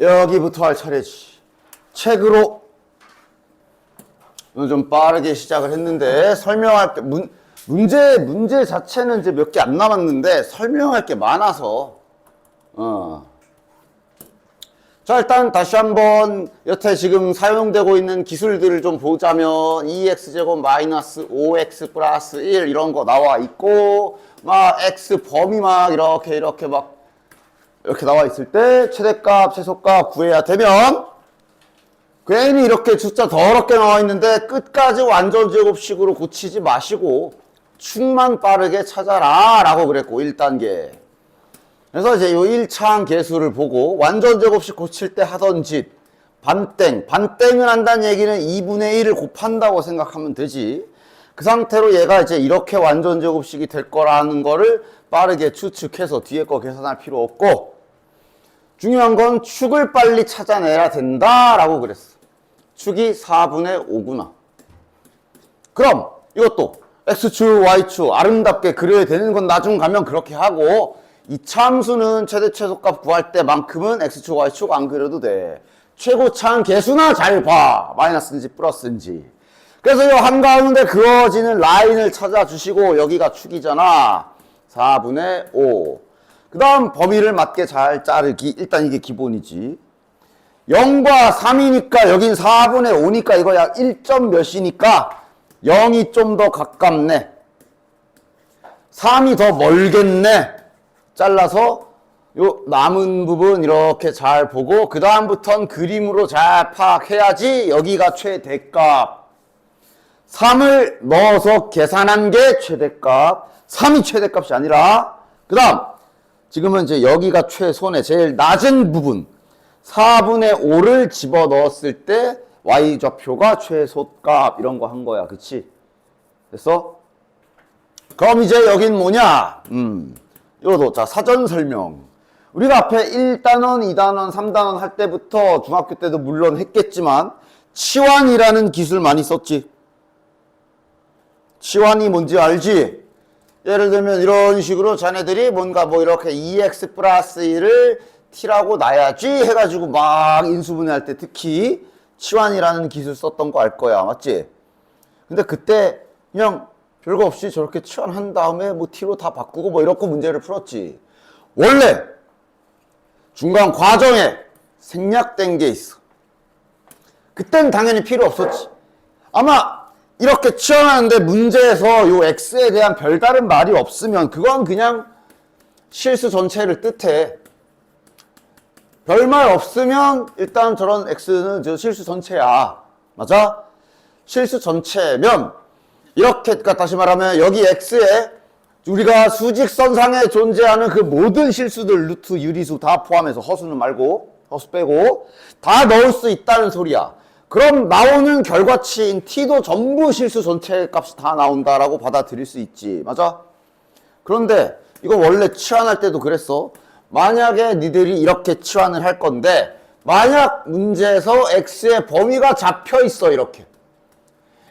여기부터 할 차례지. 책으로 오늘 좀 빠르게 시작을 했는데 설명할 게 문제 자체는 이제 몇 개 안 남았는데 설명할 게 많아서 자, 일단 다시 한번 여태 지금 사용되고 있는 기술들을 좀 보자면 2x제곱 마이너스 5x 플러스 1 이런 거 나와 있고 막 x 범위 막 이렇게 막 이렇게 나와 있을 때 최대값, 최소값 구해야 되면 괜히 이렇게 숫자 더럽게 나와 있는데 끝까지 완전 제곱식으로 고치지 마시고 축만 빠르게 찾아라 라고 그랬고 1단계. 그래서 이제 요 1차항 계수를 보고 완전 제곱식 고칠 때 하던 짓 반땡을 한다는 얘기는 2분의 1을 곱한다고 생각하면 되지. 그 상태로 얘가 이제 이렇게 완전 제곱식이 될 거라는 거를 빠르게 추측해서 뒤에 거 계산할 필요 없고 중요한 건 축을 빨리 찾아내야 된다라고 그랬어. 축이 4분의 5구나. 그럼 이것도 x축, y축 아름답게 그려야 되는 건 나중 가면 그렇게 하고 이 참수는 최대 최소값 구할 때만큼은 x축, y축 안 그려도 돼. 최고차항 계수나 잘 봐. 마이너스인지 플러스인지. 그래서 이 한가운데 그어지는 라인을 찾아주시고 여기가 축이잖아. 4분의 5. 그 다음 범위를 맞게 잘 자르기. 일단 이게 기본이지. 0과 3이니까 여긴 4분의 5니까 이거 약 1점 몇이니까 0이 좀 더 가깝네. 3이 더 멀겠네. 잘라서 요 남은 부분 이렇게 잘 보고 그 다음부턴 그림으로 잘 파악해야지 여기가 최대값. 3을 넣어서 계산한 게 최대값. 3이 최대값이 아니라 그 다음 지금은 이제 여기가 최소네. 제일 낮은 부분 4분의 5를 집어넣었을 때 y좌표가 최소값 이런 거 한 거야. 그치? 됐어? 그럼 이제 여긴 뭐냐? 이것도 자 사전 설명. 우리가 앞에 1단원, 2단원, 3단원 할 때부터 중학교 때도 물론 했겠지만 치환이라는 기술 많이 썼지. 치환이 뭔지 알지? 예를 들면 이런 식으로 자네들이 뭔가 뭐 이렇게 2x 플러스 1을 t라고 놔야지 해가지고 막 인수분해할 때 특히 치환이라는 기술 썼던 거 알 거야. 맞지? 근데 그때 그냥 별거 없이 저렇게 치환한 다음에 뭐 t로 다 바꾸고 뭐 이렇게 문제를 풀었지. 원래 중간 과정에 생략된 게 있어. 그땐 당연히 필요 없었지. 아마 이렇게 치환하는데 문제에서 요 x에 대한 별다른 말이 없으면 그건 그냥 실수 전체를 뜻해. 별말 없으면 일단 저런 x는 저 실수 전체야. 맞아? 실수 전체면 이렇게, 그러니까 다시 말하면 여기 x에 우리가 수직선상에 존재하는 그 모든 실수들 루트, 유리수 다 포함해서 허수는 말고 허수 빼고 다 넣을 수 있다는 소리야. 그럼 나오는 결과치인 t도 전부 실수 전체 값이 다 나온다라고 받아들일 수 있지. 맞아? 그런데 이거 원래 치환할 때도 그랬어. 만약에 니들이 이렇게 치환을 할 건데 만약 문제에서 x의 범위가 잡혀 있어. 이렇게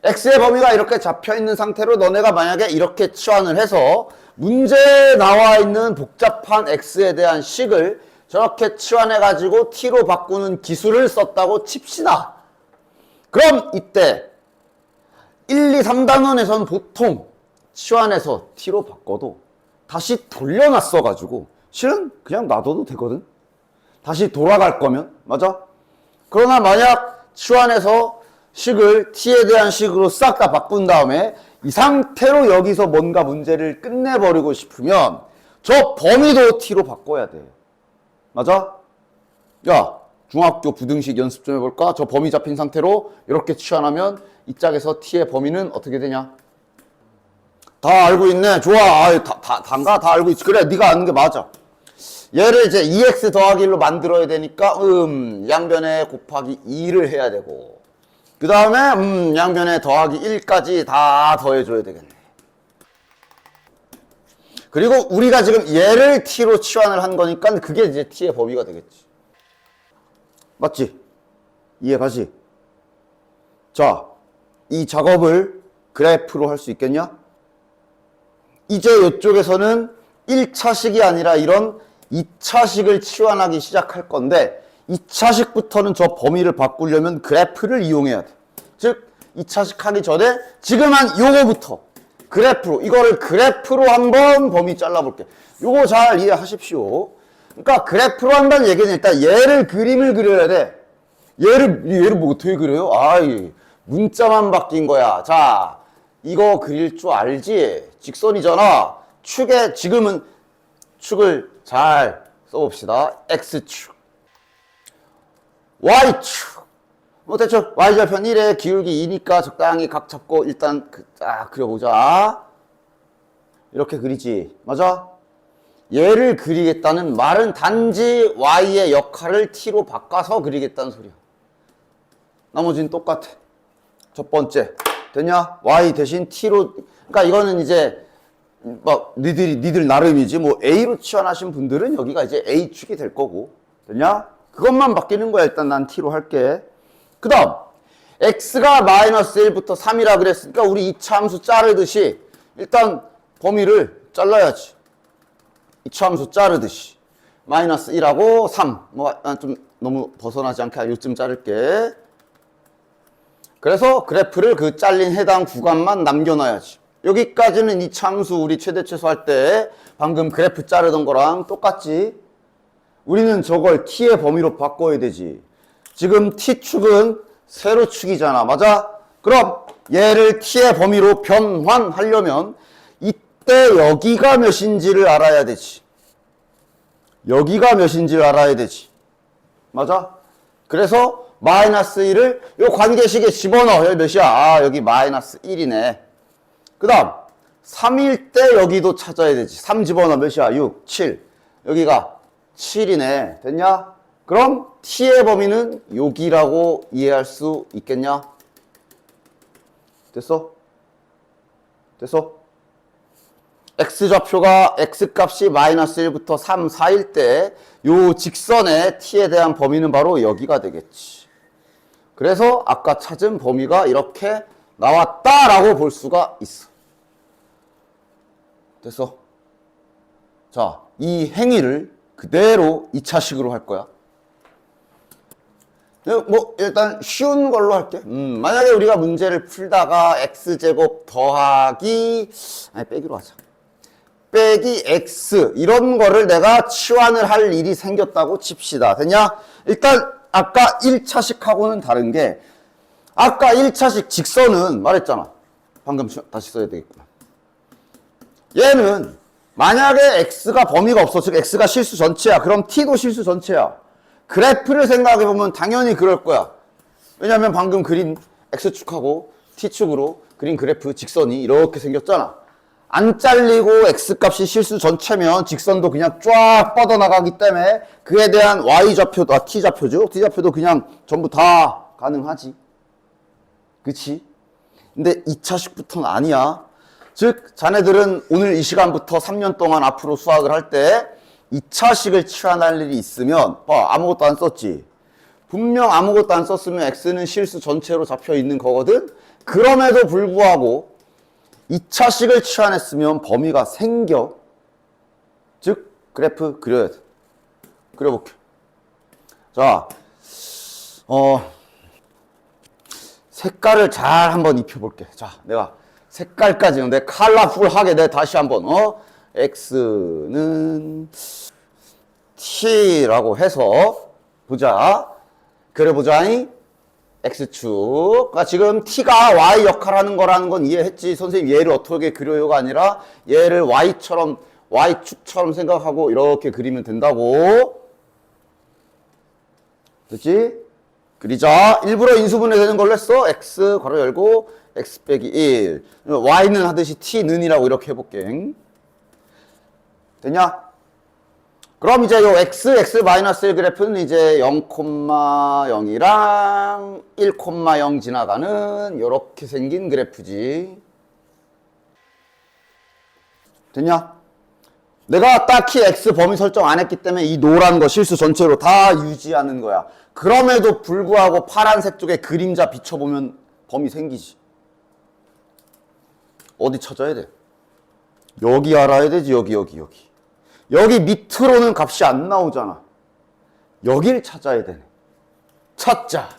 x의 범위가 이렇게 잡혀 있는 상태로 너네가 만약에 이렇게 치환을 해서 문제에 나와 있는 복잡한 x에 대한 식을 저렇게 치환해 가지고 t로 바꾸는 기술을 썼다고 칩시다. 그럼 이때 1, 2, 3단원에서는 보통 치환해서 t로 바꿔도 다시 돌려놨어 가지고 실은 그냥 놔둬도 되거든. 다시 돌아갈 거면. 맞아? 그러나 만약 치환해서 식을 t에 대한 식으로 싹 다 바꾼 다음에 이 상태로 여기서 뭔가 문제를 끝내버리고 싶으면 저 범위도 t로 바꿔야 돼. 맞아? 야, 중학교 부등식 연습 좀 해볼까? 저 범위 잡힌 상태로 이렇게 치환하면 이 짝에서 t의 범위는 어떻게 되냐? 다 알고 있네. 좋아. 단가 다 알고 있지. 그래, 네가 아는 게 맞아. 얘를 이제 2x 더하기 1로 만들어야 되니까 양변에 곱하기 2를 해야 되고 그 다음에 양변에 더하기 1까지 다 더해줘야 되겠네. 그리고 우리가 지금 얘를 t로 치환을 한 거니까 그게 이제 t의 범위가 되겠지. 맞지? 이해가지? 자, 이 작업을 그래프로 할 수 있겠냐? 이제 이쪽에서는 1차식이 아니라 이런 2차식을 치환하기 시작할 건데 2차식부터는 저 범위를 바꾸려면 그래프를 이용해야 돼. 즉 2차식 하기 전에 지금 한 요거부터 그래프로, 이거를 그래프로 한번 범위 잘라볼게. 요거 잘 이해하십시오. 그러니까 그래프로 한다는 얘기는 일단 얘를 그림을 그려야 돼. 얘를 뭐 어떻게 그려요? 아이, 문자만 바뀐 거야. 자, 이거 그릴 줄 알지? 직선이잖아. 축에, 지금은 축을 잘 써봅시다. X축, Y축. 뭐 대충 Y좌편 1에 기울기 2니까 적당히 각 잡고 일단 그려보자. 이렇게 그리지. 맞아? 얘를 그리겠다는 말은 단지 Y의 역할을 T로 바꿔서 그리겠다는 소리야. 나머지는 똑같아. 첫 번째. 됐냐? Y 대신 T로. 그러니까 이거는 이제 막 니들 나름이지. 뭐 A로 치환하신 분들은 여기가 이제 A축이 될 거고. 됐냐? 그것만 바뀌는 거야. 일단 난 T로 할게. 그 다음 X가 마이너스 1부터 3이라 그랬으니까 우리 이차함수 자르듯이 일단 범위를 잘라야지. 이차함수 자르듯이 마이너스 1하고 3. 뭐 좀 너무 벗어나지 않게 요쯤 자를게. 그래서 그래프를 그 잘린 해당 구간만 남겨놔야지. 여기까지는 이차함수 우리 최대 최소 할 때 방금 그래프 자르던 거랑 똑같지. 우리는 저걸 T의 범위로 바꿔야 되지. 지금 T축은 세로축이잖아. 맞아? 그럼 얘를 T의 범위로 변환하려면 이때 여기가 몇인지를 알아야 되지. 여기가 몇인지를 알아야 되지. 맞아? 그래서 마이너스 1을 요 관계식에 집어넣어. 여기 몇이야? 아, 여기 마이너스 1이네. 그 다음 3일 때 여기도 찾아야 되지. 3 집어넣어. 몇이야? 6, 7. 여기가 7이네. 됐냐? 그럼 T의 범위는 여기라고 이해할 수 있겠냐? 됐어? 됐어? X좌표가 X값이 마이너스 1부터 3 사이일 때 요 직선의 T에 대한 범위는 바로 여기가 되겠지. 그래서 아까 찾은 범위가 이렇게 나왔다라고 볼 수가 있어. 됐어? 자, 이 행위를 그대로 2차식으로 할 거야. 뭐 일단 쉬운 걸로 할게. 만약에 우리가 문제를 풀다가 x제곱 더하기 빼기로 하자. 빼기 x 이런 거를 내가 치환을 할 일이 생겼다고 칩시다. 됐냐? 일단 아까 1차식하고는 다른 게 아까 1차식 직선은 말했잖아. 방금 다시 써야 되겠구나. 얘는 만약에 x가 범위가 없어. 즉 x가 실수 전체야. 그럼 t도 실수 전체야. 그래프를 생각해보면 당연히 그럴 거야. 왜냐면 방금 그린 X축하고 T축으로 그린 그래프 직선이 이렇게 생겼잖아. 안 잘리고 X값이 실수 전체면 직선도 그냥 쫙 뻗어나가기 때문에 그에 대한 Y좌표도, T좌표죠. T좌표도 그냥 전부 다 가능하지. 그치? 근데 2차식부터는 아니야. 즉 자네들은 오늘 이 시간부터 3년 동안 앞으로 수학을 할 때 2차식을 치환할 일이 있으면 봐, 아무것도 안 썼지. 분명 아무것도 안 썼으면 X는 실수 전체로 잡혀 있는 거거든. 그럼에도 불구하고 2차식을 치환했으면 범위가 생겨. 즉 그래프 그려야 돼. 그려볼게. 자, 색깔을 잘 한번 입혀볼게. 자, 내가 색깔까지는 내 컬러풀하게 내가 다시 한번 X는 T라고 해서 보자. 그려보자. X축. 그러니까 지금 T가 Y 역할하는 거라는 건 이해했지. 선생님 얘를 어떻게 그려요가 아니라 얘를 Y처럼 Y축처럼 생각하고 이렇게 그리면 된다고. 됐지? 그리자. 일부러 인수분해 되는 걸로 했어. X 괄호 열고 X 빼기 1. Y는 하듯이 T는이라고 이렇게 해볼게. 됐냐? 그럼 이제 요 x-1 그래프는 이제 0,0이랑 1,0 지나가는 요렇게 생긴 그래프지. 됐냐? 내가 딱히 x 범위 설정 안 했기 때문에 이 노란 거 실수 전체로 다 유지하는 거야. 그럼에도 불구하고 파란색 쪽에 그림자 비춰보면 범위 생기지. 어디 찾아야 돼? 여기 알아야 되지. 여기. 여기 밑으로는 값이 안 나오잖아. 여길 찾아야 되네. 찾자.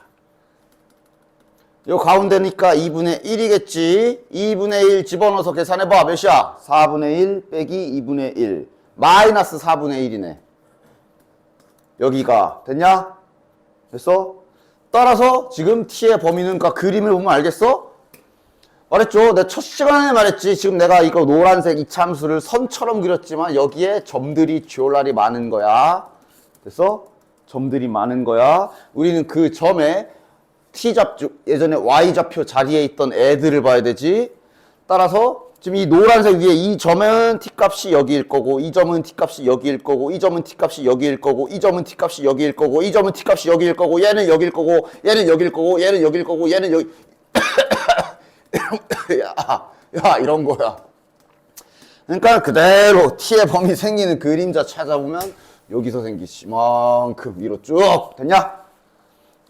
요 가운데니까 2분의 1이겠지. 2분의 1 집어넣어서 계산해봐. 몇이야? 4분의 1 빼기 2분의 1. 마이너스 4분의 1이네. 여기가 됐냐? 됐어? 따라서 지금 t의 범위는 그림을 보면 알겠어? 말했죠. 내 첫 시간에 말했지. 지금 내가 이거 노란색 이차함수를 선처럼 그렸지만 여기에 점들이 듀얼랄이 많은 거야. 됐어? 점들이 많은 거야. 우리는 그 점에 t좌표, 예전에 y좌표 자리에 있던 애들을 봐야 되지. 따라서 지금 이 노란색 위에 이 점은 t값이 여기일 거고, 이 점은 t값이 여기일 거고, 이 점은 t값이 여기일 거고, 이 점은 t값이 여기일 거고, 이 점은 t값이 여기일 거고, 얘는 여기일 거고, 얘는 여기일 거고, 얘는 여기일 거고, 얘는 여기 야 이런 거야. 그러니까 그대로 t의 범위 생기는 그림자 찾아보면 여기서 생기지. 이만큼 위로 쭉 됐냐?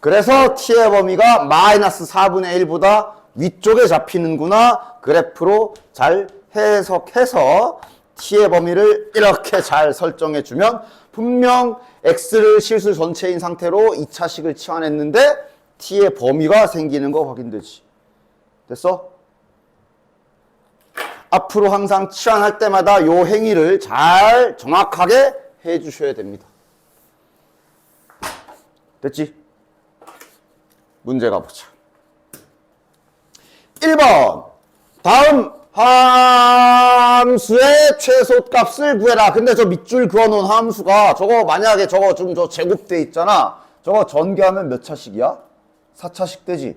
그래서 t의 범위가 마이너스 4분의 1보다 위쪽에 잡히는구나. 그래프로 잘 해석해서 t의 범위를 이렇게 잘 설정해 주면 분명 x를 실수 전체인 상태로 2차식을 치환했는데 t의 범위가 생기는 거 확인되지. 됐어? 앞으로 항상 치환할 때마다 요 행위를 잘 정확하게 해 주셔야 됩니다. 됐지? 문제 가보자. 1번 다음 함수의 최소값을 구해라. 근데 저 밑줄 그어놓은 함수가 저거 만약에 저거 좀 저 제곱돼 있잖아. 저거 전개하면 몇 차식이야? 4차식 되지.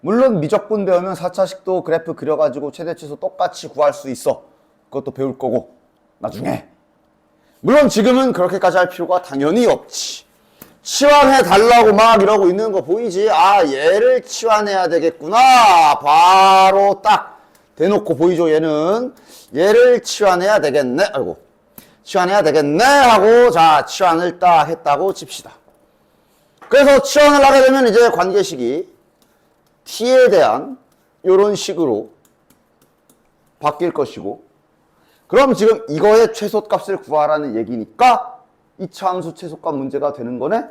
물론 미적분 배우면 4차식도 그래프 그려가지고 최대치수 똑같이 구할 수 있어. 그것도 배울 거고 나중에. 물론 지금은 그렇게까지 할 필요가 당연히 없지. 치환해 달라고 막 이러고 있는 거 보이지? 아, 얘를 치환해야 되겠구나. 바로 딱 대놓고 보이죠, 얘는. 얘를 치환해야 되겠네. 아이고. 치환해야 되겠네 하고 자, 치환을 딱 했다고 칩시다. 그래서 치환을 하게 되면 이제 관계식이 t에 대한 이런 식으로 바뀔 것이고, 그럼 지금 이거의 최소값을 구하라는 얘기니까 2차 함수 최소값 문제가 되는 거네.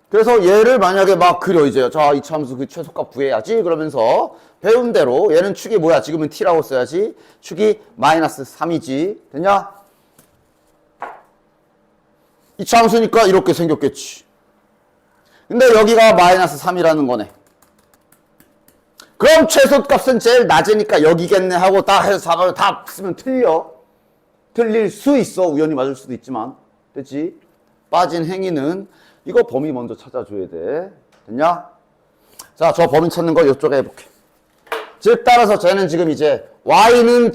그래서 얘를 만약에 막 그려 이제 자 2차 함수 그 최소값 구해야지 그러면서 배운 대로 얘는 축이 뭐야? 지금은 t라고 써야지. 축이 마이너스 3이지. 됐냐? 2차 함수니까 이렇게 생겼겠지. 근데 여기가 마이너스 3이라는 거네. 그럼 최소값은 제일 낮으니까 여기겠네 하고 다 해서 잡아서 다 쓰면 틀려. 틀릴 수 있어. 우연히 맞을 수도 있지만. 됐지? 빠진 행위는 이거 범위 먼저 찾아줘야 돼. 됐냐? 자, 저 범위 찾는 거 이쪽에 해볼게. 즉 따라서 쟤는 지금 이제 y는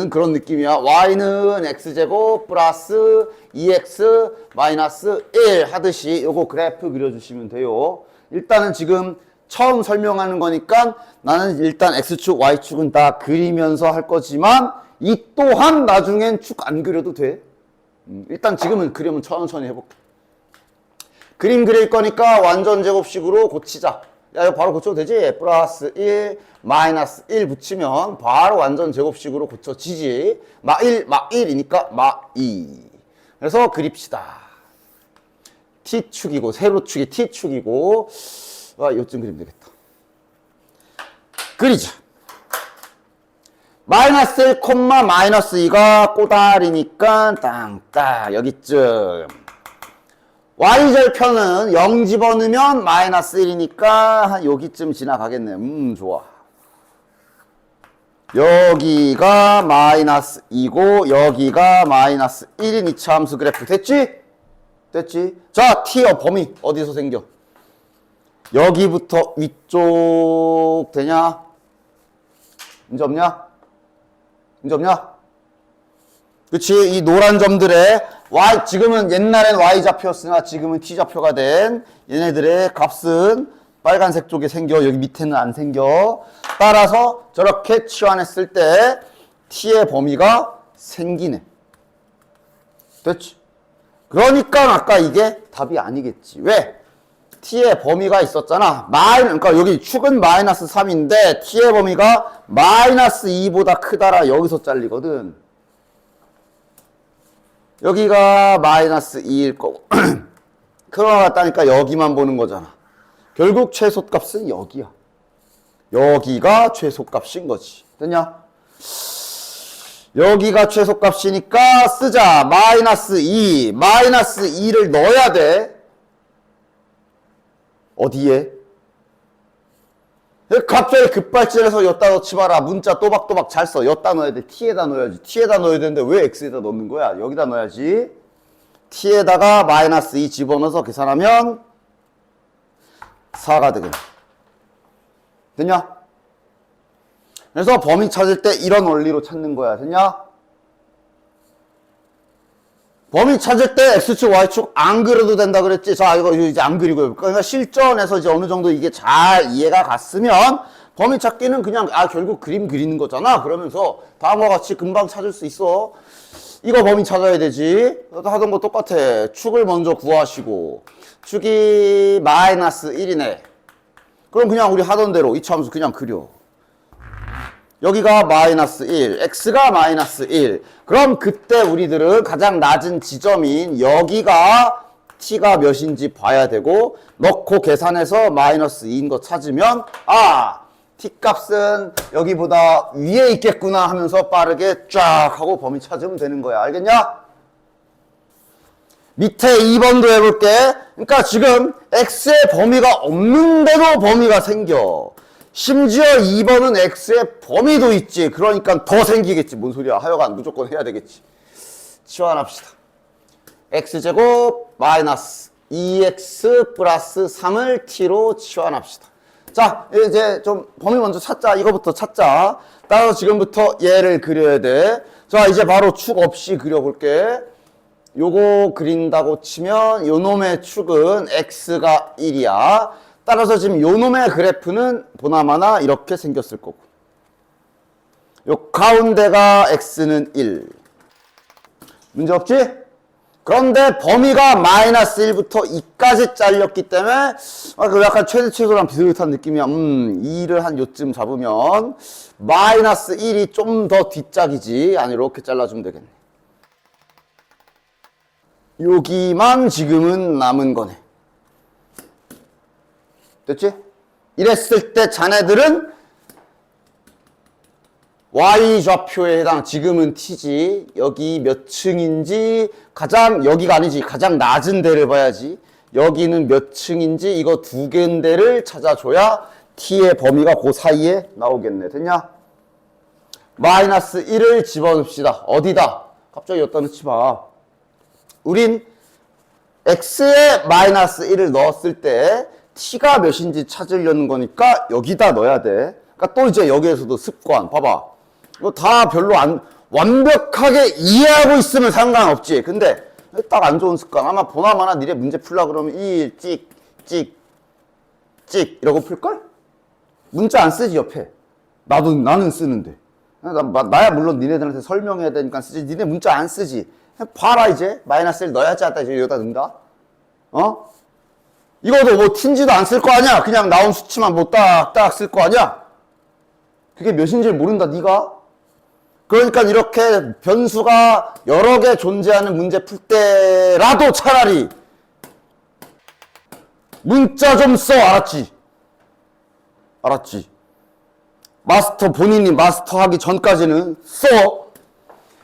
그런 느낌이야. y는 x제곱 플러스 2x 마이너스 1 하듯이 요거 그래프 그려주시면 돼요. 일단은 지금 처음 설명하는 거니까 나는 일단 x축, y축은 다 그리면서 할 거지만 이 또한 나중엔 축 안 그려도 돼. 일단 지금은 그리면 천천히 해볼게. 그림 그릴 거니까 완전 제곱식으로 고치자. 야, 이거 바로 고쳐도 되지? 플러스 1, 마이너스 1 붙이면 바로 완전 제곱식으로 고쳐지지. 마 1, 마 1이니까 마 2. 그래서 그립시다. t축이고, 세로축이 t축이고, 요쯤 그리면 되겠다. 그리자. 마이너스 1, 마이너스 2가 꼬다리니까 땅딱 여기쯤. y절편은 0 집어넣으면 마이너스 1이니까 한 여기쯤 지나가겠네. 좋아. 여기가 마이너스 2고 여기가 마이너스 1인 2차 함수 그래프 됐지? 됐지? 자, t의 범위 어디서 생겨? 여기부터 위쪽 되냐? 문제 없냐? 문제 없냐? 그치? 이 노란 점들의 y, 지금은 옛날엔 y좌표였으나 지금은 t좌표가 된 얘네들의 값은 빨간색 쪽에 생겨. 여기 밑에는 안 생겨. 따라서 저렇게 치환했을 때 t의 범위가 생기네. 됐지? 그러니까 아까 이게 답이 아니겠지. 왜? t의 범위가 있었잖아. 그러니까 여기 축은 마이너스 3인데 t의 범위가 마이너스 2보다 크다라 여기서 잘리거든. 여기가 마이너스 2일 거고 그거 같다니까 여기만 보는 거잖아. 결국 최소값은 여기야. 여기가 최소값인 거지. 됐냐? 여기가 최소값이니까 쓰자. 마이너스 2. 마이너스 2를 넣어야 돼. 어디에? 갑자기 급발진해서 여기다 넣지 마라. 문자 또박또박 잘 써. 여기다 넣어야 돼. t에다 넣어야지. t에다 넣어야 되는데 왜 x에다 넣는 거야? 여기다 넣어야지. t에다가 마이너스 2 집어넣어서 계산하면 4가 되겠네. 됐냐? 그래서 범위 찾을 때 이런 원리로 찾는 거야. 됐냐? 범위 찾을 때 x축, y축 안 그려도 된다 그랬지. 자, 이거 이제 안 그리고요. 그러니까 실전에서 이제 어느 정도 이게 잘 이해가 갔으면 범위 찾기는 그냥 결국 그림 그리는 거잖아. 그러면서 다음과 같이 금방 찾을 수 있어. 이거 범위 찾아야 되지. 하던 거 똑같아. 축을 먼저 구하시고 축이 마이너스 1이네. 그럼 그냥 우리 하던 대로 이차함수 그냥 그려. 여기가 마이너스 1, x가 마이너스 1. 그럼 그때 우리들은 가장 낮은 지점인 여기가 t가 몇인지 봐야 되고 넣고 계산해서 마이너스 2인 거 찾으면 t 값은 여기보다 위에 있겠구나 하면서 빠르게 쫙 하고 범위 찾으면 되는 거야. 알겠냐? 밑에 2번도 해볼게. 그러니까 지금 x의 범위가 없는데도 범위가 생겨. 심지어 2번은 x의 범위도 있지. 그러니까 더 생기겠지. 뭔 소리야. 하여간 무조건 해야 되겠지. 치환합시다. x제곱 마이너스 2x 플러스 3을 t로 치환합시다. 자, 이제 좀 범위 먼저 찾자. 이거부터 찾자. 따라서 지금부터 얘를 그려야 돼. 자, 이제 바로 축 없이 그려볼게. 요거 그린다고 치면 요놈의 축은 x가 1이야. 따라서 지금 요놈의 그래프는 보나마나 이렇게 생겼을 거고 요 가운데가 x는 1. 문제 없지? 그런데 범위가 마이너스 1부터 2까지 잘렸기 때문에 그 약간 최대 최소랑 비슷한 느낌이야. 2를 한 요쯤 잡으면 마이너스 1이 좀 더 뒷짝이지. 아니 이렇게 잘라주면 되겠네. 여기만 지금은 남은 거네. 됐지? 이랬을 때 자네들은 y좌표에 해당, 지금은 t지. 여기 몇 층인지 여기가 아니지. 가장 낮은 데를 봐야지. 여기는 몇 층인지 이거 두 개인데를 찾아줘야 t의 범위가 그 사이에 나오겠네. 됐냐? 마이너스 1을 집어넣읍시다. 어디다? 갑자기 여기다 넣지 마. 우린 x에 마이너스 1을 넣었을 때 t가 몇인지 찾으려는 거니까 여기다 넣어야 돼. 그러니까 또 이제 여기에서도 습관. 봐봐. 이거 다 별로 완벽하게 이해하고 있으면 상관없지. 근데 딱 안 좋은 습관. 아마 보나마나 니네 문제 풀라 그러면 1, 찍 이러고 풀걸? 문자 안 쓰지 옆에. 나는 쓰는데. 나야 물론 니네들한테 설명해야 되니까 쓰지. 니네 문자 안 쓰지. 봐라 이제. 마이너스 1 넣어야지 하다 이제 여기다 넣는다. 이거도 뭐 틴지도 안 쓸 거 아니야. 그냥 나온 수치만 뭐 딱딱 쓸 거 아니야. 그게 몇인지 모른다 니가. 그러니까 이렇게 변수가 여러 개 존재하는 문제 풀 때라도 차라리 문자 좀 써. 알았지? 본인이 마스터하기 전까지는 써.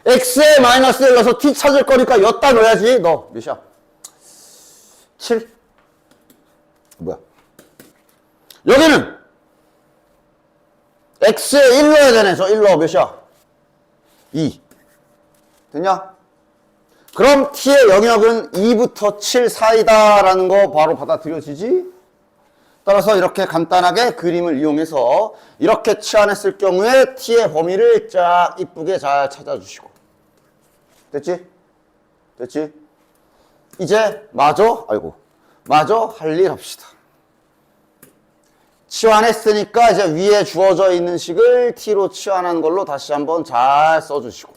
x에 마이너스 1 넣어서 t 찾을 거니까 여기다 넣어야지. 너 몇이야? 7? 뭐야? 여기는 x에 1 넣어야 되네. 저 1 넣어. 몇이야? 2. 됐냐? 그럼 t의 영역은 2부터 7 사이다라는 거 바로 받아들여지지? 따라서 이렇게 간단하게 그림을 이용해서 이렇게 치환했을 경우에 t의 범위를 쫙 이쁘게 잘 찾아주시고. 됐지? 이제 마저 할 일 합시다. 치환했으니까 이제 위에 주어져 있는 식을 t로 치환한 걸로 다시 한번 잘 써주시고.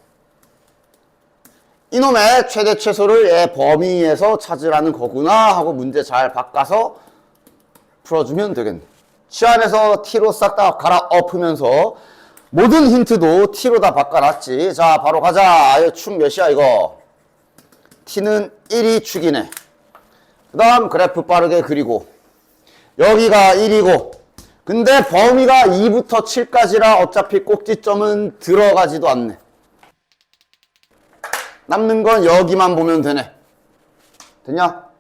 이놈의 최대 최소를 얘 범위에서 찾으라는 거구나 하고 문제 잘 바꿔서 풀어주면 되겠네. 치환해서 t로 싹 다 갈아엎으면서 모든 힌트도 t로 다 바꿔놨지. 자, 바로 가자. 축 몇이야 이거? t는 1이 축이네. 그 다음 그래프 빠르게 그리고 여기가 1이고 근데 범위가 2부터 7까지라 어차피 꼭지점은 들어가지도 않네. 남는 건 여기만 보면 되네. 됐냐?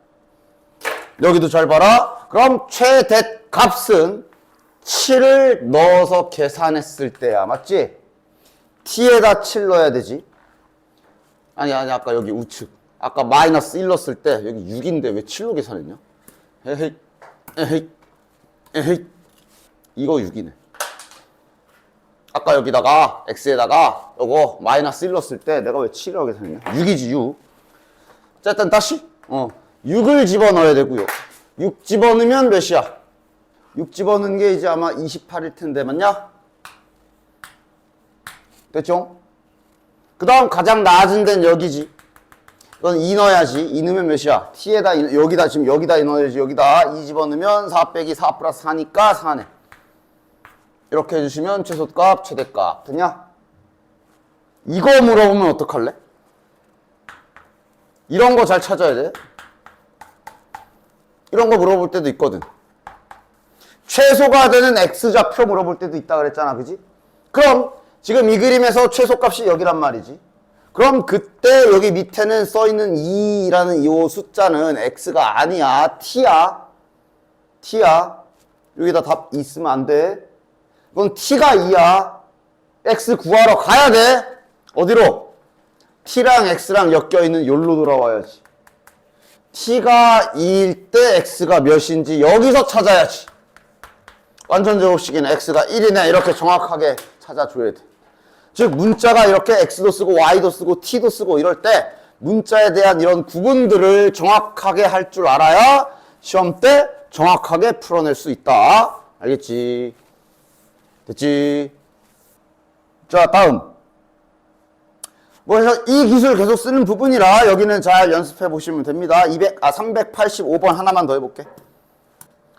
여기도 잘 봐라. 그럼 최대 값은 7을 넣어서 계산했을 때야. 맞지? t에다 7 넣어야 되지. 아니 아까 여기 우측. 아까 마이너스 1 넣었을 때 여기 6인데 왜 7로 계산했냐? 에헤이 에헤이 에헤이 이거 6이네. 아까 여기다가 x에다가 요거 마이너스 1 넣었을 때 내가 왜 7이라고 계산했냐? 6이지 6. 자 일단 다시 6을 집어넣어야 되고요. 6 집어넣으면 몇이야? 6 집어넣은 게 이제 아마 28일 텐데 맞냐? 됐죠? 그 다음 가장 낮은 데는 여기지. 이건 2 넣어야지. 2 넣으면 몇이야? t에다 여기다 지금 여기다 넣어야지. 여기다 2 집어넣으면 4 빼기 4 플러스 4니까 4네. 이렇게 해주시면 최소값, 최대값. 됐냐? 이거 물어보면 어떡할래? 이런 거 잘 찾아야 돼. 이런 거 물어볼 때도 있거든. 최소가 되는 x좌표 물어볼 때도 있다 그랬잖아. 그지? 그럼 지금 이 그림에서 최소값이 여기란 말이지. 그럼 그때 여기 밑에는 써있는 2라는 이 숫자는 x가 아니야. t야. t야. 여기다 답 있으면 안 돼. 이건 t가 2야. x 구하러 가야 돼. 어디로? t랑 x랑 엮여있는 여기로 돌아와야지. t가 2일 때 x가 몇인지 여기서 찾아야지. 완전 제곱식이네. x가 1이네. 이렇게 정확하게 찾아줘야 돼. 즉 문자가 이렇게 x도 쓰고 y도 쓰고 t도 쓰고 이럴 때 문자에 대한 이런 구분들을 정확하게 할 줄 알아야 시험 때 정확하게 풀어낼 수 있다. 알겠지? 됐지? 자, 다음. 그래서 이 기술 계속 쓰는 부분이라 여기는 잘 연습해 보시면 됩니다. 385번 하나만 더 해볼게.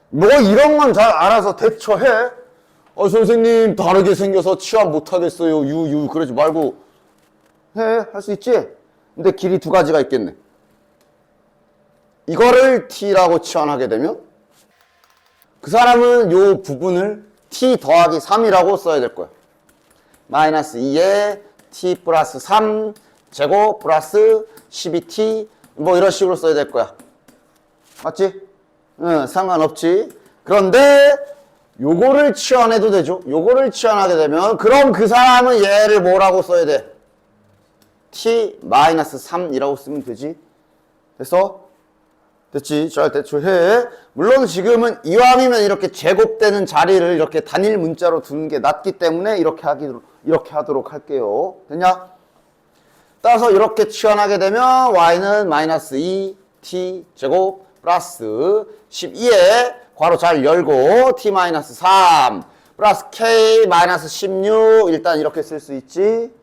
뭐 이런 건 잘 알아서 대처해. 선생님 다르게 생겨서 치환 못하겠어요. 그러지 말고 해. 할 수 있지? 근데 길이 두 가지가 있겠네. 이거를 t라고 치환하게 되면 그 사람은 요 부분을 t 더하기 3이라고 써야 될 거야. 마이너스 2에 t 플러스 3 제곱 플러스 12t 뭐 이런 식으로 써야 될 거야. 맞지? 응, 상관없지. 그런데 요거를 치환해도 되죠. 요거를 치환하게 되면 그럼 그 사람은 얘를 뭐라고 써야 돼? t 마이너스 3이라고 쓰면 되지. 됐어? 됐지? 잘 대처해. 물론 지금은 이왕이면 이렇게 제곱되는 자리를 이렇게 단일 문자로 두는 게 낫기 때문에 이렇게 하도록 할게요. 됐냐? 따라서 이렇게 치환하게 되면 y는 마이너스 2t 제곱 플러스 12에 괄호 잘 열고 t 마이너스 3 플러스 k 마이너스 16 일단 이렇게 쓸 수 있지.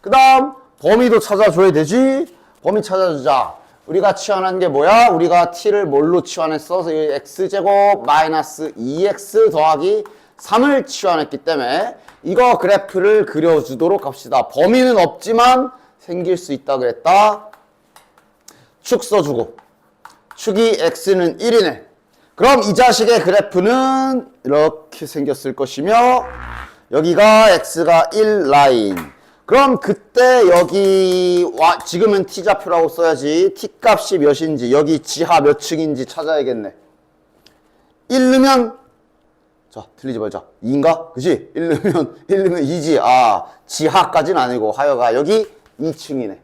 그 다음 범위도 찾아줘야 되지. 범위 찾아주자. 우리가 치환한 게 뭐야? 우리가 t를 뭘로 치환했어? x제곱 마이너스 2x 더하기 3을 치환했기 때문에 이거 그래프를 그려주도록 합시다. 범위는 없지만 생길 수 있다 그랬다. 축 써주고 축이 x는 1이네. 그럼 이 자식의 그래프는 이렇게 생겼을 것이며 여기가 x가 1 라인. 그럼 그때 여기 지금은 t좌표라고 써야지. t 값이 몇인지 여기 지하 몇 층인지 찾아야겠네. 1 넣으면 자 틀리지 말자. 2인가? 그치? 1 넣으면 2지. 아 지하까지는 아니고 하여가 여기 2층이네.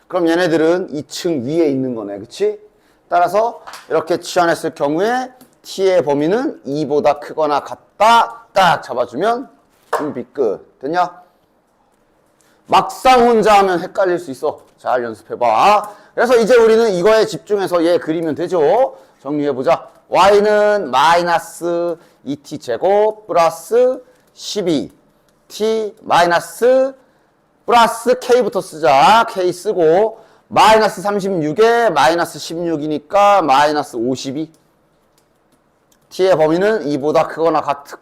그럼 얘네들은 2층 위에 있는 거네. 그치? 따라서 이렇게 치환했을 경우에 t의 범위는 2보다 크거나 같다. 딱 잡아주면 준비 끝. 됐냐? 막상 혼자 하면 헷갈릴 수 있어. 잘 연습해봐. 그래서 이제 우리는 이거에 집중해서 얘 그리면 되죠. 정리해보자. y는 마이너스 2t 제곱 플러스 12t 마이너스 플러스 k부터 쓰자. k 쓰고 마이너스 36에 마이너스 16이니까 마이너스 52. t의 범위는 2보다 크거나 같은.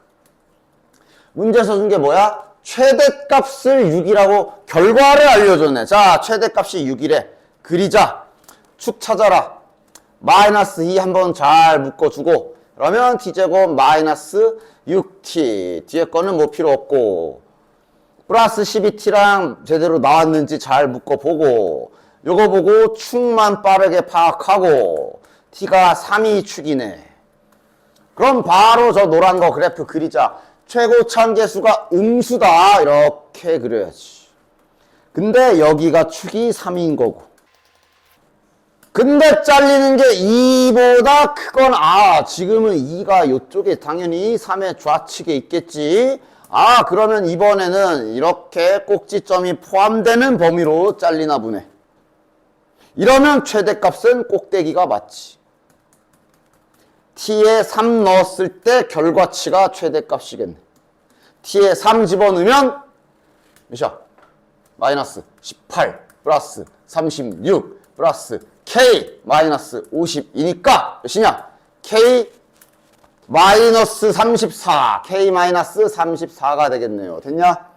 문제에서 준 게 뭐야? 최대값을 6이라고 결과를 알려줬네. 자, 최대값이 6이래. 그리자. 축 찾아라. 마이너스 2 한번 잘 묶어주고, 그러면 t제곱 마이너스 6t. 뒤에 거는 뭐 필요 없고, 플러스 12t랑 제대로 나왔는지 잘 묶어보고, 요거 보고 축만 빠르게 파악하고, t가 3이 축이네. 그럼 바로 저 노란 거 그래프 그리자. 최고 참계수가 음수다. 이렇게 그려야지. 근데 여기가 축이 3인 거고. 근데 잘리는 게 2보다 크건, 지금은 2가 이쪽에 당연히 3의 좌측에 있겠지. 그러면 이번에는 이렇게 꼭지점이 포함되는 범위로 잘리나 보네. 이러면 최대값은 꼭대기가 맞지. t에 3 넣었을 때 결과치가 최대값이겠네. t에 3 집어넣으면 몇이야? 마이너스 18 플러스 36 플러스 k 마이너스 50이니까 몇이냐? k 마이너스 34 k 마이너스 34가 되겠네요. 됐냐?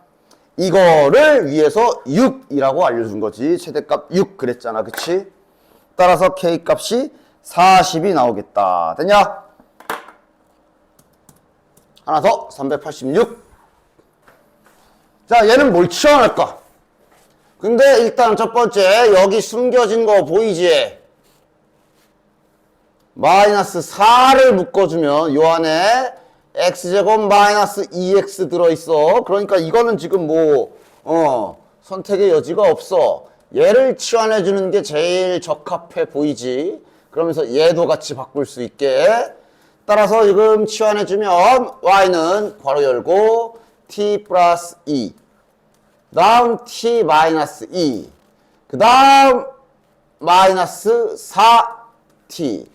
이거를 위해서 6이라고 알려준 거지. 최대값 6 그랬잖아. 그치? 따라서 k 값이 40이 나오겠다. 됐냐? 하나 더 386. 자, 얘는 뭘 치환할까? 근데 일단 첫 번째 여기 숨겨진 거 보이지? 마이너스 4를 묶어주면 요 안에 x제곱 마이너스 2x 들어있어. 그러니까 이거는 지금 선택의 여지가 없어. 얘를 치환해주는 게 제일 적합해 보이지? 그러면서 얘도 같이 바꿀 수 있게. 따라서 지금 치환해주면 y는 괄호 열고 t 플러스 2 다음 t 마이너스 2 그 다음 마이너스 4t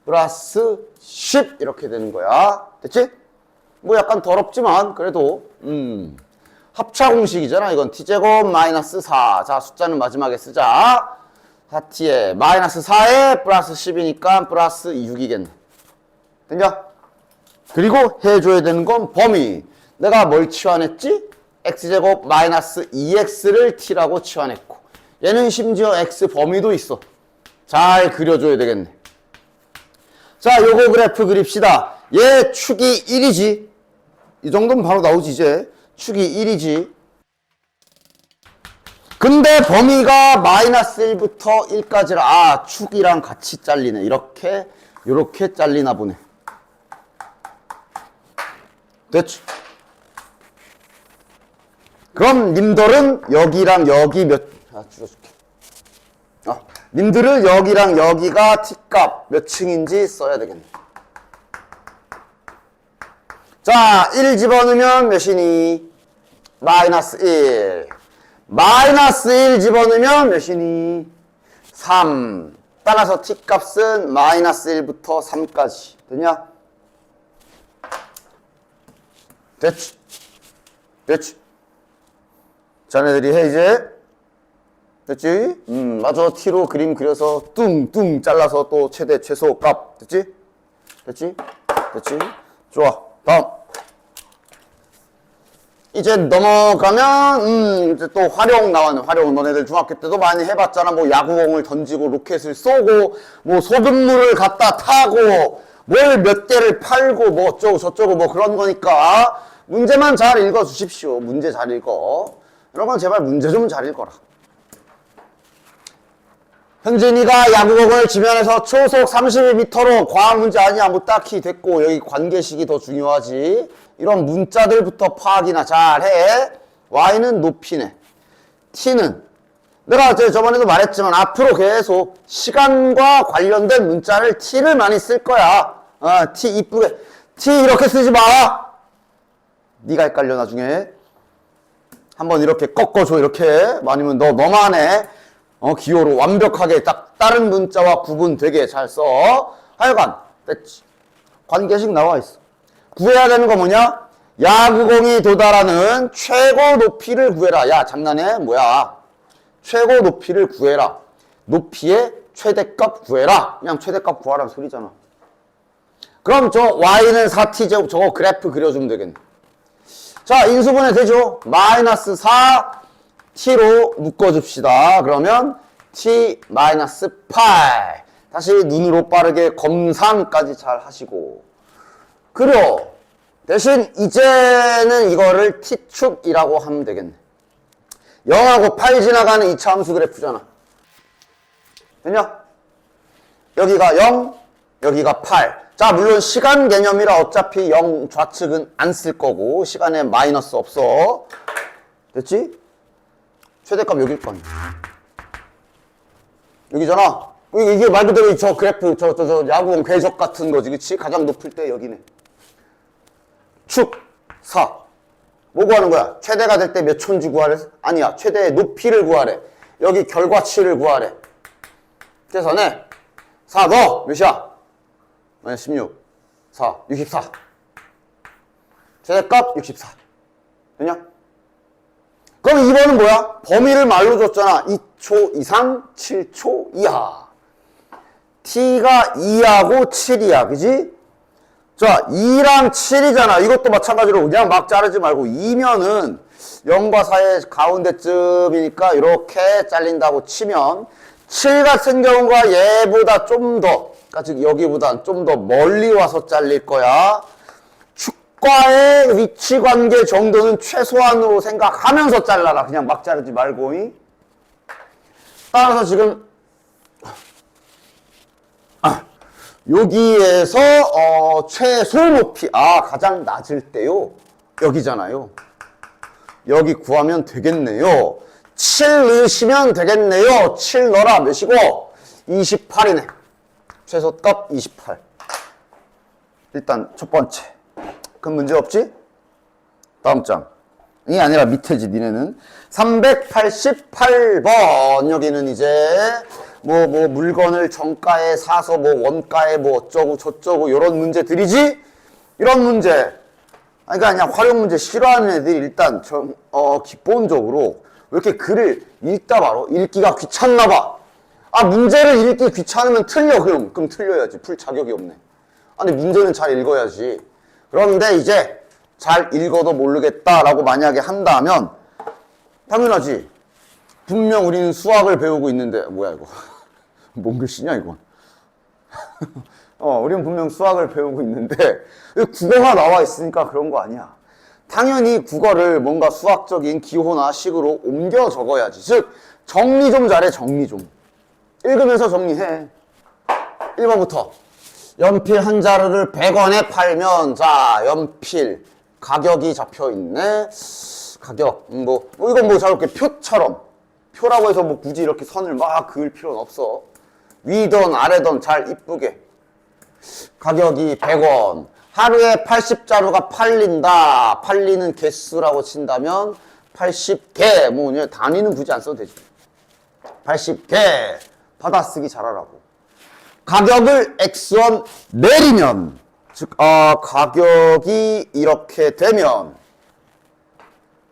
플러스 10 이렇게 되는 거야. 됐지? 뭐 약간 더럽지만 그래도 합차 공식이잖아. 이건 t제곱 마이너스 4. 자, 숫자는 마지막에 쓰자. 4t에 마이너스 4에 플러스 10이니까 플러스 6이겠네. 됐냐? 그리고 해줘야 되는 건 범위. 내가 뭘 치환했지? x제곱 마이너스 2x를 t라고 치환했고, 얘는 심지어 x 범위도 있어. 잘 그려줘야 되겠네. 자, 요거 그래프 그립시다. 얘 축이 1이지. 이 정도면 바로 나오지 이제. 축이 1이지. 근데 범위가 마이너스 1부터 1까지라 축이랑 같이 잘리네. 요렇게 잘리나 보네. 됐지? 그럼 님들은 여기랑 여기 줄여줄게. 님들은 여기랑 여기가 t값 몇 층인지 써야 되겠네. 자, 1 집어넣으면 몇이니? 마이너스 1. 마이너스 1 집어넣으면 몇이니? 3. 따라서 t값은 마이너스 1부터 3까지. 됐냐? 됐지? 됐지? 자네들이 해 이제? 됐지? 맞아. t로 그림 그려서 뚱뚱 잘라서 또 최대 최소 값. 됐지? 됐지? 됐지? 좋아. 다음. 이제 넘어가면 이제 또 활용 나왔네. 활용 너네들 중학교 때도 많이 해봤잖아. 뭐 야구공을 던지고 로켓을 쏘고 뭐 소금물을 갖다 타고 뭘 몇 개를 팔고 뭐 어쩌고 저쩌고 뭐 그런 거니까 문제만 잘 읽어 주십시오. 문제 잘 읽어. 여러분 제발 문제 좀 잘 읽어라. 현진이가 야구공을 지면에서 초속 32m로 과학 문제 아니야. 뭐 딱히 됐고 여기 관계식이 더 중요하지. 이런 문자들부터 파악이나 잘해. y는 높이네. t는 내가 저번에도 말했지만 앞으로 계속 시간과 관련된 문자를 t를 많이 쓸 거야. t 이쁘게. t 이렇게 쓰지 마. 네가 헷갈려 나중에. 한번 이렇게 꺾어줘. 이렇게. 아니면 너만 해. 기호로 완벽하게 딱 다른 문자와 구분되게 잘 써. 하여간 됐지. 관계식 나와 있어. 구해야 되는 거 뭐냐? 야구공이 도달하는 최고 높이를 구해라. 야, 장난해? 뭐야? 최고 높이를 구해라. 높이의 최대값 구해라. 그냥 최대값 구하라는 소리잖아. 그럼 저 y는 4t 제곱 저거 그래프 그려주면 되겠네. 자, 인수분해 되죠? 마이너스 4t로 묶어줍시다. 그러면 t 마이너스 8. 다시 눈으로 빠르게 검산까지 잘 하시고. 그리고 대신 이제는 이거를 t축이라고 하면 되겠네. 0하고 8 지나가는 2차 함수 그래프잖아. 됐냐? 여기가 0, 여기가 8. 자, 물론 시간 개념이라 어차피 0 좌측은 안 쓸 거고 시간에 마이너스 없어. 됐지? 최대값 여길 거 아니야. 여기잖아. 이게 말 그대로 저 그래프, 저 야구공 궤적 같은 거지, 그치? 가장 높을 때 여기네. 축, 4. 뭐 구하는 거야? 최대가 될 때 몇 촌지 구하래? 아니야. 최대의 높이를 구하래. 여기 결과치를 구하래. 계산해. 4 넣어. 몇이야? 16. 4. 64. 최대값 64. 되냐? 그럼 2번은 뭐야? 범위를 말로 줬잖아. 2초 이상, 7초 이하. t가 2하고 7이야. 그지? 자, 2랑 7이잖아. 이것도 마찬가지로 그냥 막 자르지 말고 2면은 0과 4의 가운데쯤이니까 이렇게 잘린다고 치면 7 같은 경우가 얘보다 좀 더, 그러니까 즉 여기보단 좀 더 멀리 와서 잘릴 거야. 축과의 위치 관계 정도는 최소한으로 생각하면서 잘라라. 그냥 막 자르지 말고. 따라서 지금 여기에서 최소 높이 가장 낮을 때요. 여기잖아요. 여기 구하면 되겠네요. 7 넣으시면 되겠네요. 7 넣어라. 몇이고? 28이네. 최소값 28. 일단 첫 번째. 그럼 문제 없지? 다음 장이 아니라 밑에지 니네는. 388번. 여기는 이제 뭐 물건을 정가에 사서 뭐 원가에 뭐 어쩌고 저쩌고 이런 문제들이지? 이런 문제. 그러니까 그냥 활용 문제 싫어하는 애들이 일단 기본적으로 왜 이렇게 글을 읽다 바로 읽기가 귀찮나 봐. 문제를 읽기 귀찮으면 틀려. 그럼 틀려야지. 풀 자격이 없네. 근데 문제는 잘 읽어야지. 그런데 이제 잘 읽어도 모르겠다라고 만약에 한다면 당연하지. 분명 우리는 수학을 배우고 있는데 뭐야 이거. 뭔 글씨냐 이건. 우리는 분명 수학을 배우고 있는데 국어가 나와 있으니까 그런 거 아니야. 당연히 국어를 뭔가 수학적인 기호나 식으로 옮겨 적어야지. 즉 정리 좀 잘해. 정리 좀. 읽으면서 정리해. 1번부터 연필 한 자루를 100원에 팔면, 자, 연필 가격이 잡혀있네. 가격 이건 뭐 저렇게 표처럼, 표라고 해서 뭐 굳이 이렇게 선을 막 그을 필요는 없어. 위든 아래든 잘 이쁘게. 가격이 100원. 하루에 80자루가 팔린다. 팔리는 개수라고 친다면 80개. 뭐 단위는 굳이 안 써도 되지. 80개. 받아쓰기 잘하라고. 가격을 X1 내리면, 즉 가격이 이렇게 되면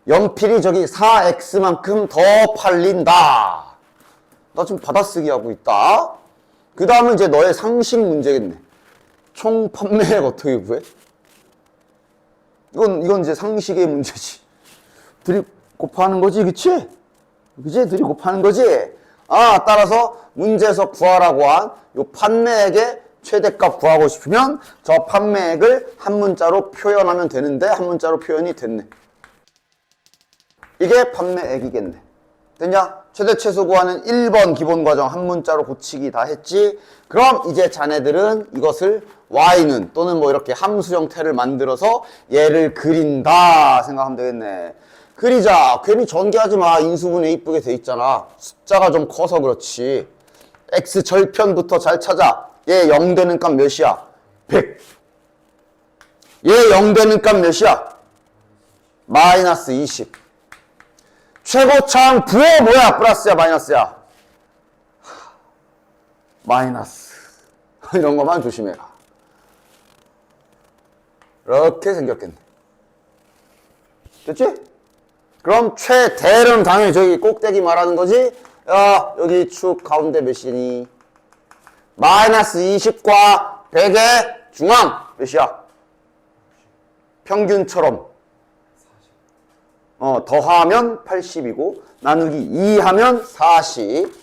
연필이 저기 4X만큼 더 팔린다. 나 지금 받아쓰기 하고 있다. 그 다음은 이제 너의 상식 문제겠네. 총 판매액 어떻게 구해? 이건 이제 상식의 문제지. 들이 곱하는 거지, 그치? 그치? 들이 곱하는 거지? 따라서 문제에서 구하라고 한 요 판매액의 최대값 구하고 싶으면 저 판매액을 한 문자로 표현하면 되는데 한 문자로 표현이 됐네. 이게 판매액이겠네. 됐냐? 최대 최소 구하는 1번 기본 과정 한 문자로 고치기 다 했지? 그럼 이제 자네들은 이것을 y는 또는 뭐 이렇게 함수 형태를 만들어서 얘를 그린다 생각하면 되겠네. 그리자. 괜히 전개하지 마. 인수분해 이쁘게 돼 있잖아. 숫자가 좀 커서 그렇지. x 절편부터 잘 찾아. 얘 0 되는 값 몇이야? 100. 얘 0 되는 값 몇이야? 마이너스 20. 최고차항 부호 뭐야? 플러스야 마이너스야? 마이너스. 이런 것만 조심해라. 이렇게 생겼겠네. 됐지? 그럼 최대는 당연히 저기 꼭대기 말하는 거지? 야, 여기 축 가운데 몇이니? 마이너스 20과 100의 중앙 몇이야? 평균처럼. 더하면 80이고 나누기 2 하면 40.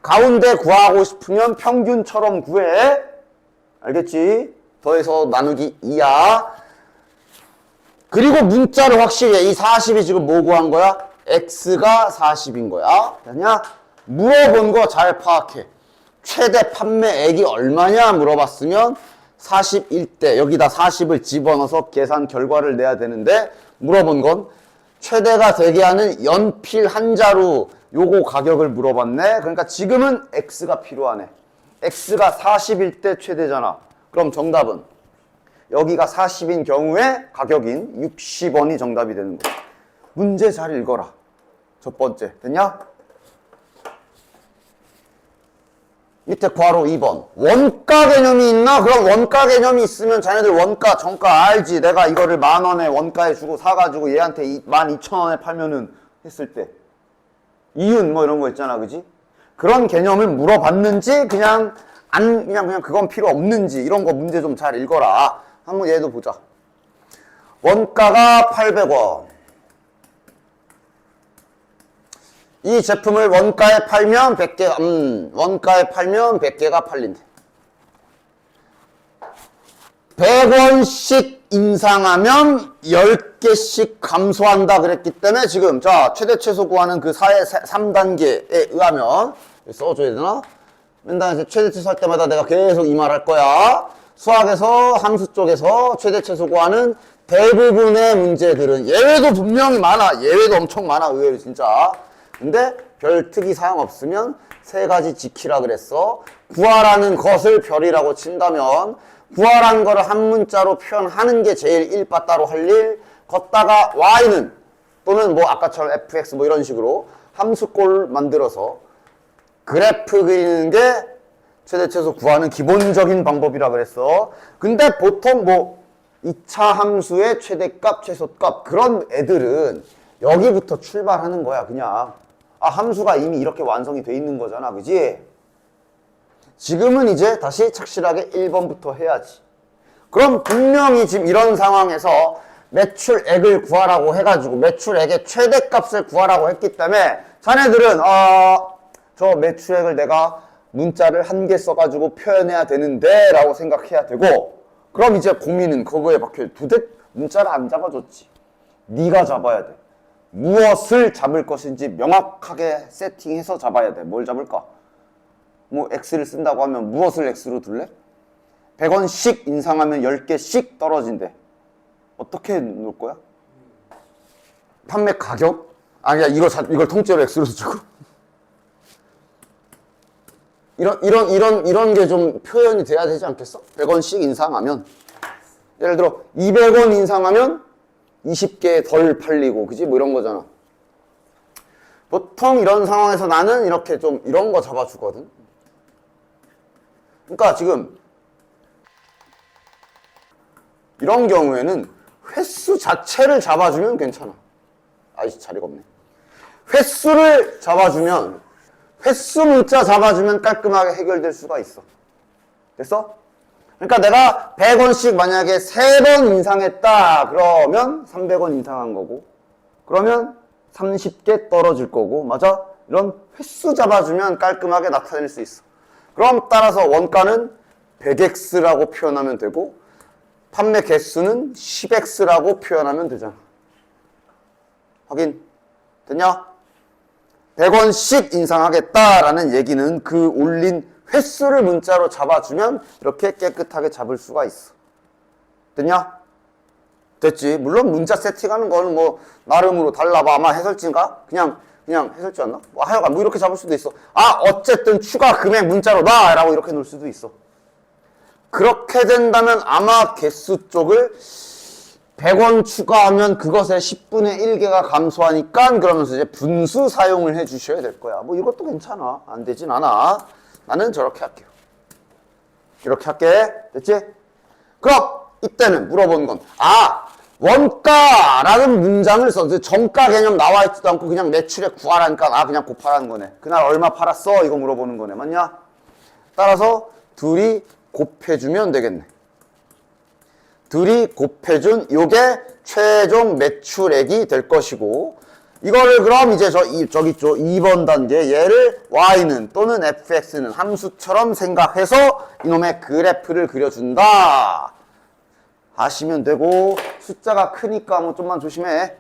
가운데 구하고 싶으면 평균처럼 구해. 알겠지? 더해서 나누기 2야. 그리고 문자를 확실히 해. 이 40이 지금 뭐 구한 거야? X가 40인 거야. 아니야? 물어본 거 잘 파악해. 최대 판매액이 얼마냐 물어봤으면 41대 여기다 40을 집어넣어서 계산 결과를 내야 되는데 물어본 건 최대가 되게 하는 연필 한 자루 요거 가격을 물어봤네. 그러니까 지금은 X가 필요하네. X가 40일 때 최대잖아. 그럼 정답은 여기가 40인 경우에 가격인 60원이 정답이 되는 거야. 문제 잘 읽어라. 첫 번째. 됐냐? 밑에 괄호 2번. 원가 개념이 있나? 그럼 원가 개념이 있으면 자네들 원가, 정가 알지? 내가 이거를 10,000원에 원가에 주고 사가지고 얘한테 12,000원에 팔면은 했을 때. 이윤 뭐 이런 거 있잖아. 그지? 그런 개념을 물어봤는지 그냥 그건 필요 없는지 이런 거 문제 좀 잘 읽어라. 한번 얘도 보자. 원가가 800원. 이 제품을 원가에 팔면 100개, 원가에 팔면 100개가 팔린대. 100원씩 인상하면 10개씩 감소한다 그랬기 때문에 지금, 자, 최대 최소 구하는 그 3단계에 의하면, 써줘야 되나? 맨날 최대 최소 할 때마다 내가 계속 이 말 할 거야. 수학에서, 함수 쪽에서 최대 최소 구하는 대부분의 문제들은, 예외도 분명히 많아. 예외도 엄청 많아, 의외로 진짜. 근데 별 특이 사항 없으면 세 가지 지키라 그랬어. 구하라는 것을 별이라고 친다면 구하라는 거를 한 문자로 표현하는 게 제일 일바따로 할 일. 걷다가 y는 또는 뭐 아까처럼 fx 뭐 이런 식으로 함수꼴 만들어서 그래프 그리는 게 최대 최소 구하는 기본적인 방법이라 그랬어. 근데 보통 뭐 2차 함수의 최대값, 최소값 그런 애들은 여기부터 출발하는 거야. 그냥 함수가 이미 이렇게 완성이 돼 있는 거잖아. 그지? 지금은 이제 다시 착실하게 1번부터 해야지. 그럼 분명히 지금 이런 상황에서 매출액을 구하라고 해가지고 매출액의 최대값을 구하라고 했기 때문에 자네들은 저 매출액을 내가 문자를 한 개 써가지고 표현해야 되는데 라고 생각해야 되고, 그럼 이제 고민은 그거에 박혀있어. 도대체 문자를 안 잡아줬지. 네가 잡아야 돼. 무엇을 잡을 것인지 명확하게 세팅해서 잡아야 돼. 뭘 잡을까? 뭐 X를 쓴다고 하면 무엇을 X로 둘래? 100원씩 인상하면 10개씩 떨어진대. 어떻게 놓을 거야? 판매 가격? 아니야, 이걸 통째로 X로 주고. 이런 게 좀 표현이 돼야 되지 않겠어? 100원씩 인상하면. 예를 들어 200원 인상하면 20개 덜 팔리고, 그지? 뭐 이런 거잖아. 보통 이런 상황에서 나는 이렇게 좀 이런 거 잡아주거든. 그러니까 지금 이런 경우에는 횟수 자체를 잡아주면 괜찮아. 아이씨, 자리가 없네. 횟수를 잡아주면, 횟수 문자 잡아주면 깔끔하게 해결될 수가 있어. 됐어? 그러니까 내가 100원씩 만약에 3번 인상했다 그러면 300원 인상한 거고, 그러면 30개 떨어질 거고, 맞아? 이런 횟수 잡아주면 깔끔하게 나타낼 수 있어. 그럼 따라서 원가는 100x라고 표현하면 되고 판매 개수는 10x라고 표현하면 되잖아. 확인 됐냐? 100원씩 인상하겠다라는 얘기는 그 올린 횟수를 문자로 잡아주면 이렇게 깨끗하게 잡을 수가 있어. 됐냐? 됐지. 물론 문자 세팅하는 거는 뭐 나름으로 달라봐. 아마 해설지인가? 그냥 해설지였나? 뭐 하여간 뭐 이렇게 잡을 수도 있어. 어쨌든 추가 금액 문자로 나! 라고 이렇게 놓을 수도 있어. 그렇게 된다면 아마 개수 쪽을 100원 추가하면 그것의 10분의 1개가 감소하니까 그러면서 이제 분수 사용을 해 주셔야 될 거야. 뭐 이것도 괜찮아. 안 되진 않아. 나는 저렇게 할게요. 이렇게 할게. 됐지? 그럼 이때는 물어본 건 원가라는 문장을 써. 정가 개념 나와 있지도 않고 그냥 매출액 구하라니까 그냥 곱하라는 거네. 그날 얼마 팔았어? 이거 물어보는 거네. 맞냐? 따라서 둘이 곱해주면 되겠네. 둘이 곱해준 요게 최종 매출액이 될 것이고, 이거를 그럼 이제 저기 있죠. 2번 단계 얘를 y는 또는 fx는 함수처럼 생각해서 이놈의 그래프를 그려준다 하시면 되고, 숫자가 크니까 뭐 좀만 조심해.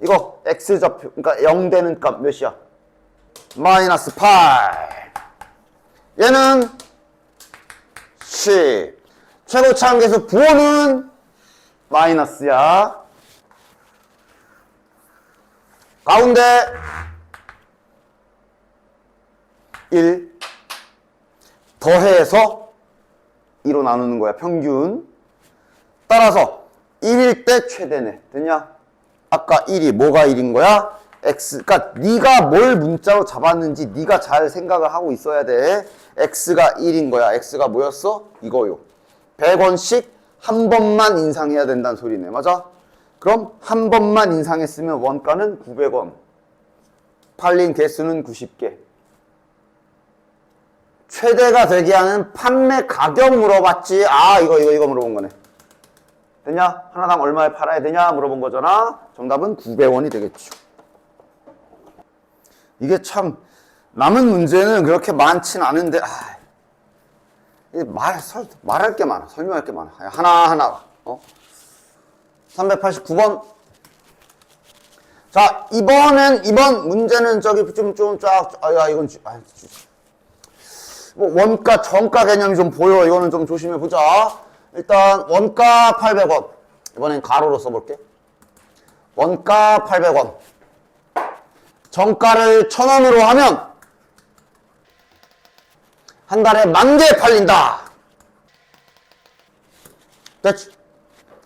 이거 x좌표, 그러니까 0 되는 값 몇이야? 마이너스 8. 얘는 10. 최고차 한계수 부호는 마이너스야. 가운데 1 더해서 2로 나누는 거야, 평균. 따라서 1일 때 최대네. 됐냐? 아까 1이 뭐가 1인 거야? x. 그러니까 네가 뭘 문자로 잡았는지 네가 잘 생각을 하고 있어야 돼. x가 1인 거야. x가 뭐였어? 이거요. 100원씩 한 번만 인상해야 된다는 소리네. 맞아? 그럼 한 번만 인상했으면 원가는 900원. 팔린 개수는 90개. 최대가 되게 하는 판매 가격 물어봤지. 아, 이거 물어본 거네. 되냐? 하나당 얼마에 팔아야 되냐 물어본 거잖아. 정답은 900원이 되겠죠. 이게 참 남은 문제는 그렇게 많진 않은데 말할 게 많아. 설명할 게 많아. 하나하나. 389번. 자, 이번 문제는 저기 좀 쫙, 이건, 뭐, 원가, 정가 개념이 좀 보여. 이거는 좀 조심해 보자. 일단, 원가 800원. 이번엔 가로로 써볼게. 원가 800원. 정가를 1000원으로 하면, 한 달에 10,000개 팔린다. 됐지?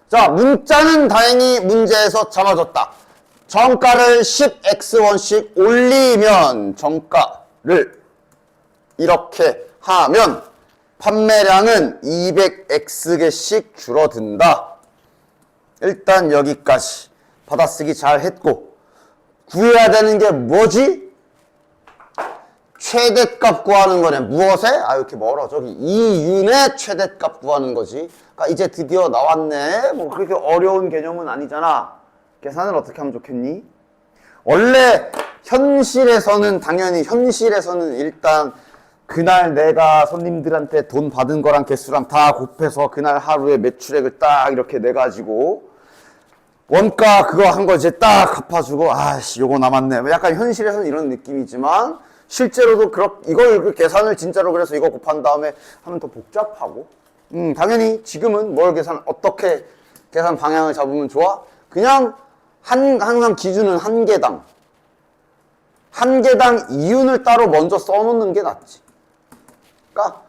자, 문자는 다행히 문제에서 잡아줬다. 정가를 10x원씩 올리면 정가를 이렇게 하면 판매량은 200x개씩 줄어든다. 일단 여기까지 받아쓰기 잘 했고, 구해야 되는 게 뭐지? 최대값 구하는 거네. 무엇에? 이렇게 멀어. 저기 이윤의 최대값 구하는 거지. 그러니까 이제 드디어 나왔네. 뭐 그렇게 어려운 개념은 아니잖아. 계산을 어떻게 하면 좋겠니? 원래 현실에서는 일단 그날 내가 손님들한테 돈 받은 거랑 개수랑 다 곱해서 그날 하루에 매출액을 딱 이렇게 내가지고 원가 그거 한 거 이제 딱 갚아주고, 요거 남았네. 약간 현실에서는 이런 느낌이지만 실제로도 이걸 계산을 진짜로 그래서 이거 곱한 다음에 하면 더 복잡하고, 당연히 지금은 어떻게 계산 방향을 잡으면 좋아? 그냥 항상 기준은 한 개당 이윤을 따로 먼저 써놓는 게 낫지. 그러니까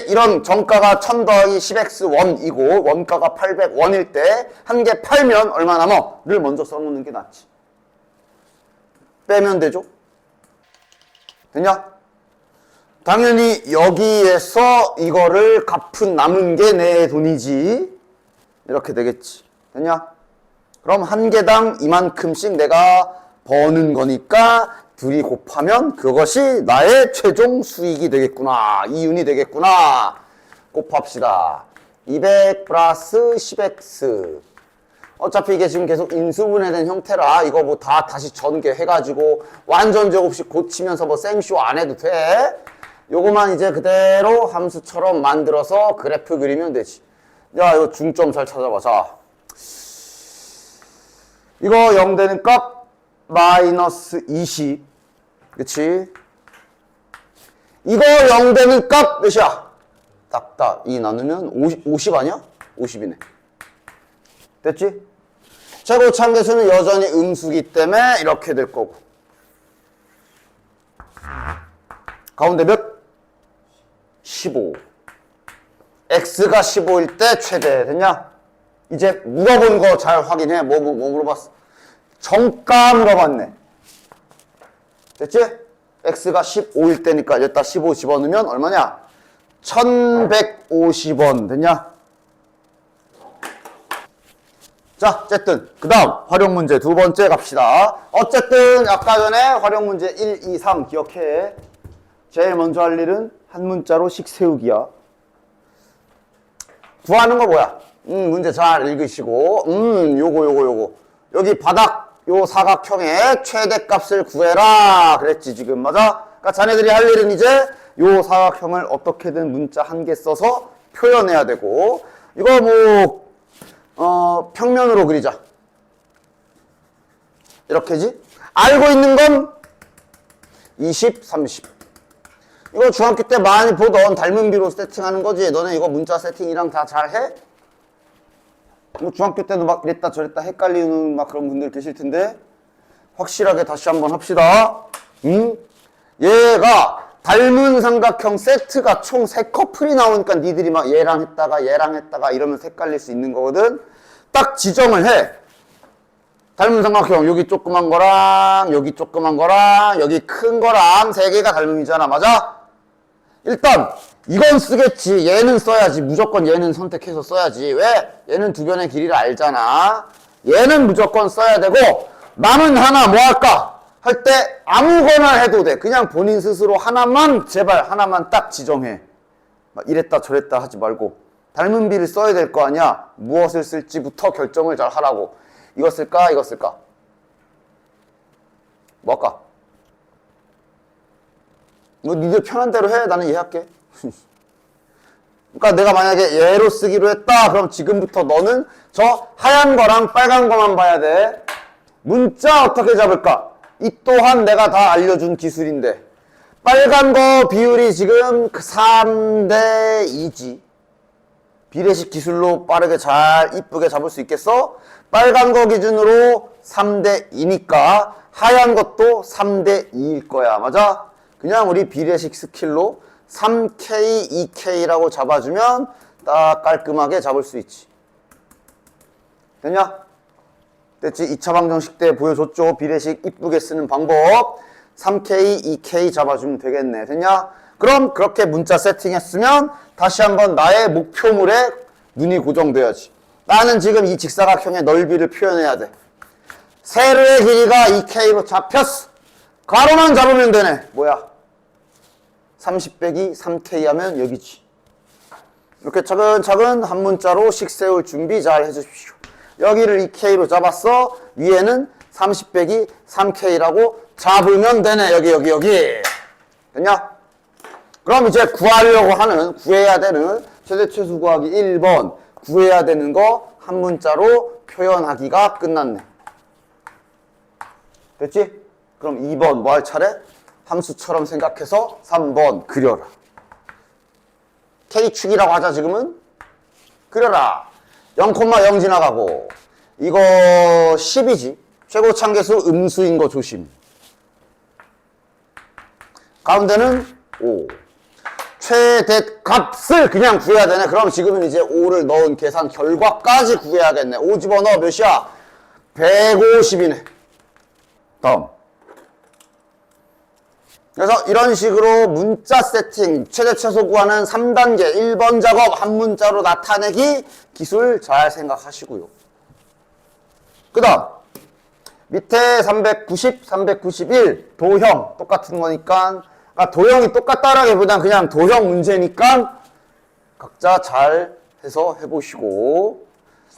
이런 정가가 1000 더하기 10x1이고 원가가 800원일 때 한 개 팔면 얼마 남어?를 먼저 써놓는 게 낫지. 빼면 되죠? 됐냐? 당연히 여기에서 이거를 갚은 남은 게 내 돈이지. 이렇게 되겠지. 됐냐? 그럼 한 개당 이만큼씩 내가 버는 거니까 둘이 곱하면 그것이 나의 최종 수익이 되겠구나. 이윤이 되겠구나. 곱합시다. 200 플러스 10x. 어차피 이게 지금 계속 인수분해된 형태라 이거 뭐 다 다시 전개해가지고 완전 제곱식 고치면서 뭐 생쇼 안 해도 돼. 요거만 이제 그대로 함수처럼 만들어서 그래프 그리면 되지. 야, 이거 중점 잘 찾아봐. 자, 이거 0 되는 값 마이너스 20. 그치? 이거 0 되는 값 몇이야? 딱딱 2 나누면 50 아니야? 50이네. 됐지? 최고참계수는 여전히 음수기 때문에 이렇게 될 거고. 가운데 몇? 15. x가 15일 때 최대. 됐냐? 이제 물어본 거 잘 확인해. 뭐 물어봤어? 정가 물어봤네. 됐지? x가 15일 때니까 여기다 15 집어넣으면 얼마냐? 1150원. 됐냐? 자, 어쨌든 그 다음 활용문제 두 번째 갑시다. 어쨌든 아까 전에 활용문제 1, 2, 3 기억해. 제일 먼저 할 일은 한 문자로씩 세우기야. 구하는 거 뭐야? 문제 잘 읽으시고 요거 여기 바닥 요 사각형의 최대값을 구해라 그랬지 지금. 맞아? 그러니까 자네들이 할 일은 이제 요 사각형을 어떻게든 문자 한 개 써서 표현해야 되고, 이거 뭐 평면으로 그리자. 이렇게지? 알고 있는 건 20, 30. 이거 중학교 때 많이 보던 닮은 비로 세팅하는 거지. 너네 이거 문자 세팅이랑 다 잘해? 뭐 중학교 때도 막 이랬다 저랬다 헷갈리는 막 그런 분들 계실 텐데, 확실하게 다시 한번 합시다. 얘가 닮은 삼각형 세트가 총 3커플이 나오니까 니들이 막 얘랑 했다가 이러면서 헷갈릴 수 있는 거거든. 딱 지정을 해. 닮은 삼각형 여기 조그만 거랑 여기 조그만 거랑 여기 큰 거랑 3개가 닮음이잖아. 맞아? 일단 이건 쓰겠지. 얘는 써야지. 무조건 얘는 선택해서 써야지. 왜? 얘는 두 변의 길이를 알잖아. 얘는 무조건 써야 되고, 남은 하나 뭐 할까? 할 때 아무거나 해도 돼. 그냥 본인 스스로 하나만, 제발 하나만 딱 지정해. 막 이랬다 저랬다 하지 말고 닮은 비를 써야 될 거 아니야. 무엇을 쓸지부터 결정을 잘 하라고. 이거 쓸까? 이거 쓸까? 뭐 할까? 뭐 니들 편한 대로 해. 나는 이해할게. 그러니까 내가 만약에 얘로 쓰기로 했다. 그럼 지금부터 너는 저 하얀 거랑 빨간 거만 봐야 돼. 문자 어떻게 잡을까? 이 또한 내가 다 알려준 기술인데, 빨간 거 비율이 지금 3대 2지. 비례식 기술로 빠르게 잘 이쁘게 잡을 수 있겠어? 빨간 거 기준으로 3대 2니까 하얀 것도 3대 2일 거야. 맞아? 그냥 우리 비례식 스킬로 3K, 2K라고 잡아주면 딱 깔끔하게 잡을 수 있지. 됐냐? 됐지? 2차 방정식 때 보여줬죠? 비례식 이쁘게 쓰는 방법. 3K, 2K 잡아주면 되겠네. 됐냐? 그럼 그렇게 문자 세팅했으면 다시 한번 나의 목표물에 눈이 고정돼야지. 나는 지금 이 직사각형의 넓이를 표현해야 돼. 세로의 길이가 2K로 잡혔어. 가로만 잡으면 되네. 뭐야? 30 빼기 3K 하면 여기지. 이렇게 차근차근 한 문자로 식 세울 준비 잘 해주십시오. 여기를 2K로 잡았어. 위에는 30 빼기 3K라고 잡으면 되네. 여기. 됐냐? 그럼 이제 구해야 되는 최대 최소 구하기 1번. 구해야 되는 거 한 문자로 표현하기가 끝났네. 됐지? 그럼 2번 뭐 할 차례? 함수처럼 생각해서 3번 그려라. K축이라고 하자 지금은. 그려라. 0,0 지나가고. 이거 10이지. 최고참계수 음수인 거 조심. 가운데는 5. 최대값을 그냥 구해야 되네. 그럼 지금은 이제 5를 넣은 계산 결과까지 구해야겠네. 5 집어넣어. 몇이야? 150이네. 다음. 그래서 이런 식으로 문자 세팅, 최대 최소 구하는 3단계 1번 작업 한 문자로 나타내기 기술 잘 생각하시고요. 그 다음 밑에 390, 391 도형 똑같은 거니까, 도형이 똑같다라기보단 그냥 도형 문제니까 각자 잘 해서 해보시고,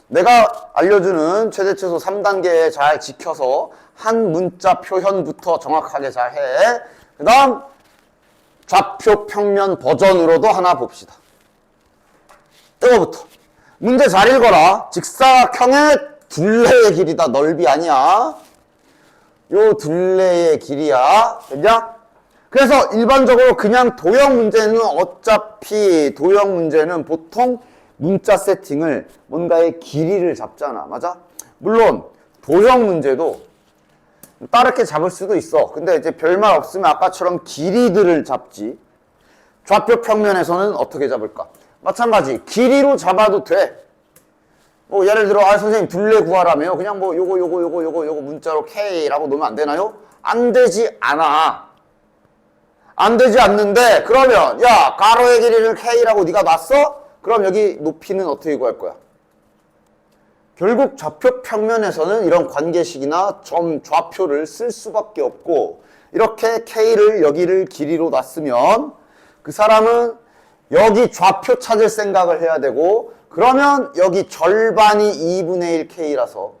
내가 알려주는 최대 최소 3단계 잘 지켜서 한 문자 표현부터 정확하게 잘 해. 그 다음 좌표 평면 버전으로도 하나 봅시다. 이거부터 문제 잘 읽어라. 직사각형의 둘레의 길이다. 넓이 아니야. 요 둘레의 길이야. 됐냐? 그래서 일반적으로 그냥 도형 문제는 어차피 도형 문제는 보통 문자 세팅을 뭔가의 길이를 잡잖아. 맞아? 물론 도형 문제도 다르게 잡을 수도 있어. 근데 이제 별말 없으면 아까처럼 길이들을 잡지. 좌표 평면에서는 어떻게 잡을까? 마찬가지 길이로 잡아도 돼. 뭐 예를 들어 선생님 둘레 구하라며요. 그냥 뭐 요거 문자로 K라고 놓으면 안 되나요? 안 되지 않아. 안 되지 않는데, 그러면 야 가로의 길이를 K라고 네가 놨어? 그럼 여기 높이는 어떻게 구할 거야? 결국 좌표 평면에서는 이런 관계식이나 점 좌표를 쓸 수밖에 없고, 이렇게 K를 여기를 길이로 놨으면 그 사람은 여기 좌표 찾을 생각을 해야 되고, 그러면 여기 절반이 2분의 1 K라서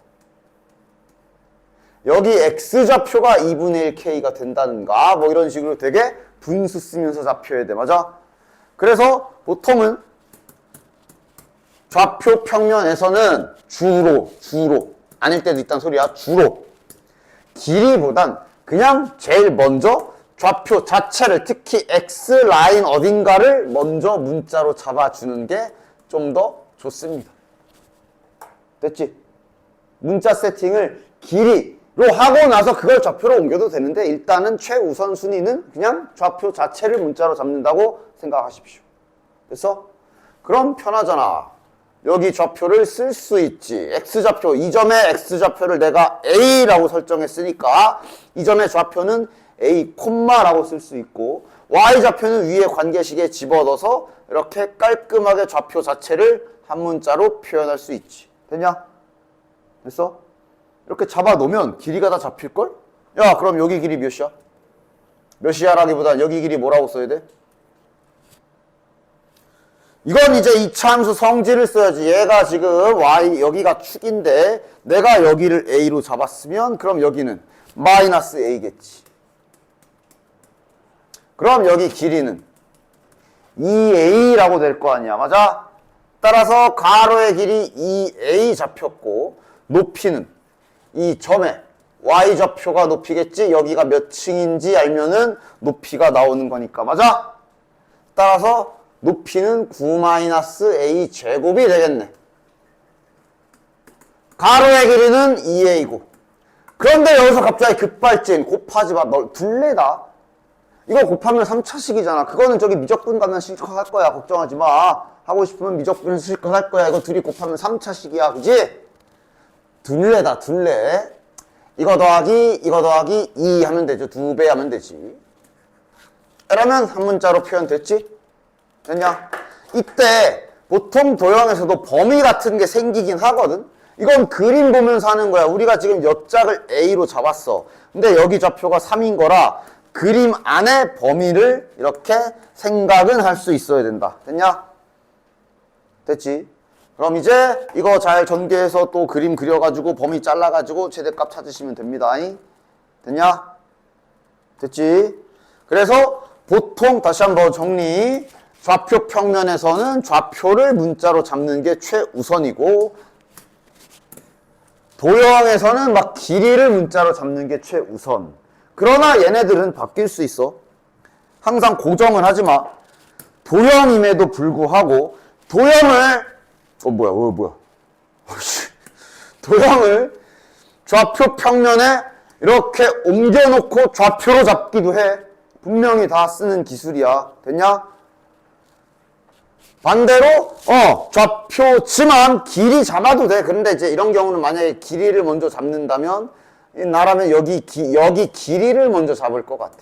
여기 x좌표가 2분의 1k가 된다든가 뭐 이런 식으로 되게 분수 쓰면서 잡혀야 돼. 맞아? 그래서 보통은 좌표 평면에서는 주로 아닐 때도 있단 소리야. 주로 길이보단 그냥 제일 먼저 좌표 자체를, 특히 X라인 어딘가를 먼저 문자로 잡아주는 게 좀 더 좋습니다. 됐지? 문자 세팅을 길이로 하고 나서 그걸 좌표로 옮겨도 되는데 일단은 최우선 순위는 그냥 좌표 자체를 문자로 잡는다고 생각하십시오. 됐어? 그럼 편하잖아. 여기 좌표를 쓸 수 있지. X좌표, 이 점의 X좌표를 내가 A라고 설정했으니까 이 점의 좌표는 A, 라고 쓸 수 있고 Y좌표는 위에 관계식에 집어넣어서 이렇게 깔끔하게 좌표 자체를 한 문자로 표현할 수 있지. 됐냐? 됐어? 이렇게 잡아놓으면 길이가 다 잡힐걸? 야, 그럼 여기 길이 몇이야? 몇이야라기보다 여기 길이 뭐라고 써야 돼? 이건 이제 이차함수 성질을 써야지. 얘가 지금 y, 여기가 축인데 내가 여기를 a로 잡았으면 그럼 여기는 마이너스 a겠지. 그럼 여기 길이는 2a라고 될 거 아니야. 맞아? 따라서 가로의 길이 2a 잡혔고 높이는 이 점의 y좌표가 높이겠지. 여기가 몇 층인지 알면은 높이가 나오는 거니까. 맞아? 따라서 높이는 9-a 제곱이 되겠네. 가로의 길이는 2a고. 그런데 여기서 갑자기 급발진, 곱하지 마. 너 둘레다. 이거 곱하면 3차식이잖아. 그거는 저기 미적분 가면 실컷 할 거야. 걱정하지 마. 하고 싶으면 미적분 실컷 할 거야. 이거 둘이 곱하면 3차식이야. 그지? 둘레다, 둘레. 이거 더하기 2 하면 되죠. 2배 하면 되지. 이러면 한 문자로 표현됐지? 됐냐? 이때 보통 도형에서도 범위 같은 게 생기긴 하거든? 이건 그림 보면서 하는 거야. 우리가 지금 옆짝을 A로 잡았어. 근데 여기 좌표가 3인 거라 그림 안에 범위를 이렇게 생각은 할 수 있어야 된다. 됐냐? 됐지? 그럼 이제 이거 잘 전개해서 또 그림 그려가지고 범위 잘라가지고 최대값 찾으시면 됩니다. 됐냐? 됐지? 그래서 보통 다시 한번 정리. 좌표 평면에서는 좌표를 문자로 잡는 게 최우선이고 도형에서는 막 길이를 문자로 잡는 게 최우선. 그러나 얘네들은 바뀔 수 있어. 항상 고정은 하지 마. 도형임에도 불구하고 도형을 뭐야 도형을 좌표 평면에 이렇게 옮겨놓고 좌표로 잡기도 해. 분명히 다 쓰는 기술이야. 됐냐? 반대로 좌표지만 길이 잡아도 돼. 그런데 이제 이런 경우는 만약에 길이를 먼저 잡는다면 나라면 여기 길이를 먼저 잡을 것 같아.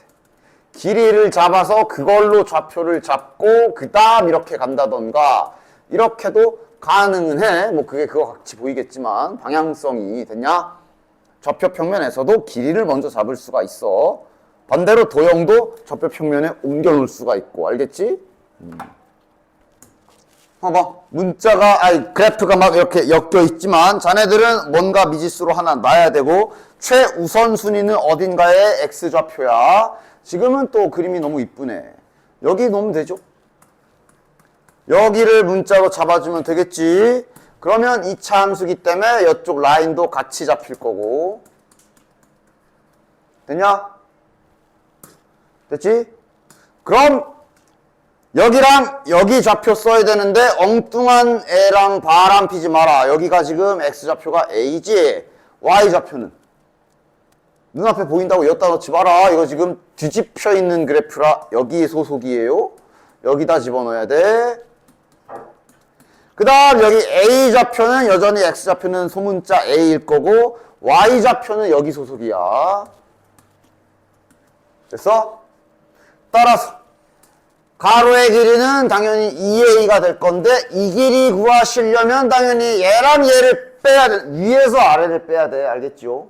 길이를 잡아서 그걸로 좌표를 잡고 그 다음 이렇게 간다던가 이렇게도 가능은 해. 뭐 그거 같이 보이겠지만 방향성이. 됐냐? 좌표 평면에서도 길이를 먼저 잡을 수가 있어. 반대로 도형도 좌표 평면에 옮겨 놓을 수가 있고. 알겠지? 봐봐. 그래프가 막 이렇게 엮여 있지만 자네들은 뭔가 미지수로 하나 놔야 되고 최우선 순위는 어딘가에 x좌표야. 지금은 또 그림이 너무 이쁘네. 여기 놓으면 되죠. 여기를 문자로 잡아주면 되겠지. 그러면 2차 함수기 때문에 이쪽 라인도 같이 잡힐 거고. 됐냐? 됐지? 그럼 여기랑 여기 좌표 써야 되는데 엉뚱한 애랑 바람 피지 마라. 여기가 지금 x좌표가 a지. y좌표는 눈앞에 보인다고 여기다 넣지 마라. 이거 지금 뒤집혀 있는 그래프라 여기 소속이에요. 여기다 집어넣어야 돼. 그 다음 여기 a좌표는 여전히 x좌표는 소문자 a일 거고 y좌표는 여기 소속이야. 됐어? 따라서 가로의 길이는 당연히 2a가 될 건데 이 길이 구하시려면 당연히 얘랑 얘를 빼야 돼. 위에서 아래를 빼야 돼. 알겠죠?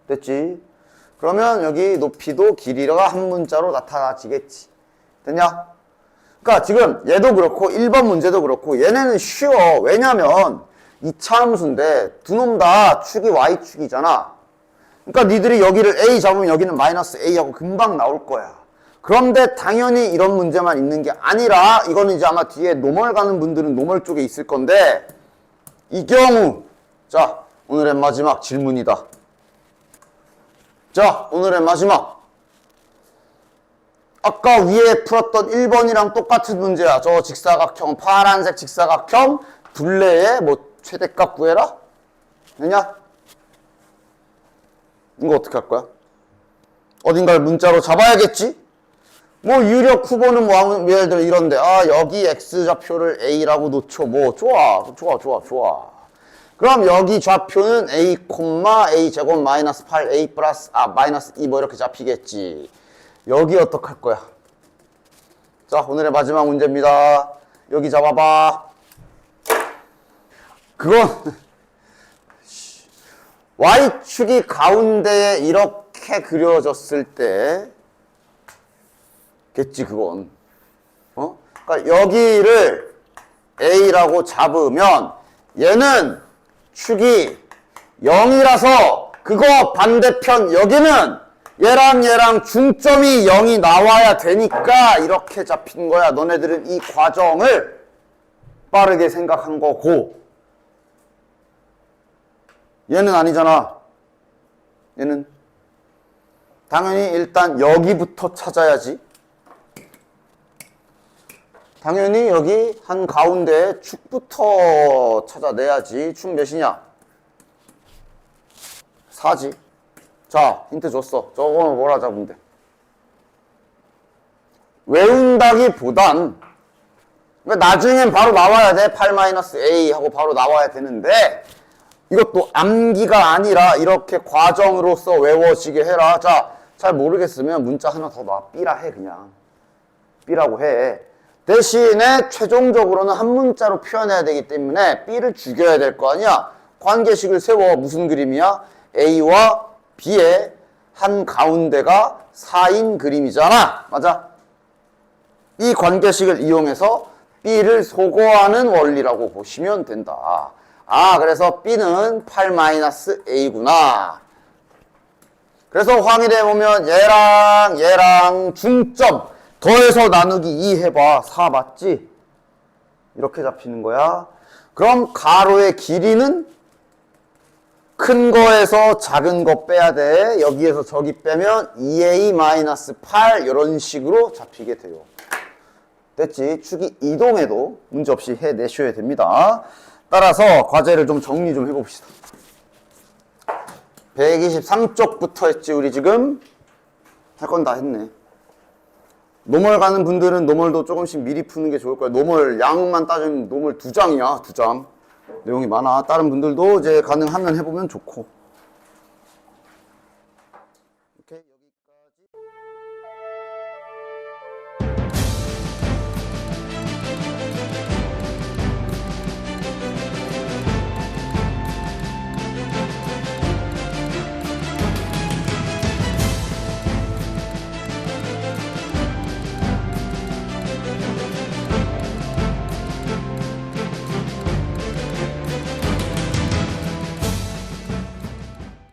됐지? 그러면 여기 높이도 길이가 한 문자로 나타나지겠지. 됐냐? 그러니까 지금 얘도 그렇고 1번 문제도 그렇고 얘네는 쉬워. 왜냐면 2차 함수인데 두 놈 다 축이 y축이잖아. 그러니까 니들이 여기를 A 잡으면 여기는 마이너스 A하고 금방 나올 거야. 그런데 당연히 이런 문제만 있는 게 아니라 이거는 이제 아마 뒤에 노멀 가는 분들은 노멀 쪽에 있을 건데 이 경우 자 오늘의 마지막 질문이다. 자 오늘의 마지막 아까 위에 풀었던 1번이랑 똑같은 문제야. 저 직사각형 파란색 직사각형 둘레의 뭐 최대값 구해라? 되냐? 이거 어떻게 할 거야? 어딘가를 문자로 잡아야겠지? 뭐 유력 후보는 뭐 예를 들어 이런데 아 여기 x좌표를 a라고 놓죠. 뭐 좋아. 그럼 여기 좌표는 a, a 제곱 마이너스 8 a 플러스 마이너스 2 뭐 이렇게 잡히겠지. 여기 어떡할 거야? 자 오늘의 마지막 문제입니다. 여기 잡아봐. 그건 y축이 가운데에 이렇게 그려졌을 때 겠지 그건. 그러니까 여기를 A라고 잡으면 얘는 축이 0이라서 그거 반대편 여기는 얘랑 중점이 0이 나와야 되니까 이렇게 잡힌 거야. 너네들은 이 과정을 빠르게 생각한 거고 얘는 아니잖아. 얘는 당연히 일단 여기부터 찾아야지. 당연히 여기 한 가운데 축부터 찾아내야지. 축 몇이냐? 4지. 자, 힌트 줬어. 저거는 뭐라 잡으면 돼? 외운다기보단 그러니까 나중엔 바로 나와야 돼. 8-a 하고 바로 나와야 되는데 이것도 암기가 아니라 이렇게 과정으로서 외워지게 해라. 자, 잘 모르겠으면 문자 하나 더 놔. B라 해 그냥. B라고 해. 대신에 최종적으로는 한 문자로 표현해야 되기 때문에 B를 죽여야 될 거 아니야. 관계식을 세워. 무슨 그림이야? A와 B의 한 가운데가 4인 그림이잖아. 맞아? 이 관계식을 이용해서 B를 소거하는 원리라고 보시면 된다. 그래서 B는 8-A구나. 그래서 확인해보면 얘랑 중점 더해서 나누기 2 해봐. 4 맞지? 이렇게 잡히는 거야. 그럼 가로의 길이는 큰 거에서 작은 거 빼야 돼. 여기에서 저기 빼면 2a-8 이런 식으로 잡히게 돼요. 됐지? 축이 이동해도 문제없이 해내셔야 됩니다. 따라서 과제를 좀 정리 좀 해봅시다. 123쪽부터 했지 우리 지금? 할 건 다 했네. 노멀 가는 분들은 노멀도 조금씩 미리 푸는 게 좋을 거야. 노멀 양만 따지면 노멀 2장이야. 2장. 내용이 많아. 다른 분들도 이제 가능하면 해보면 좋고.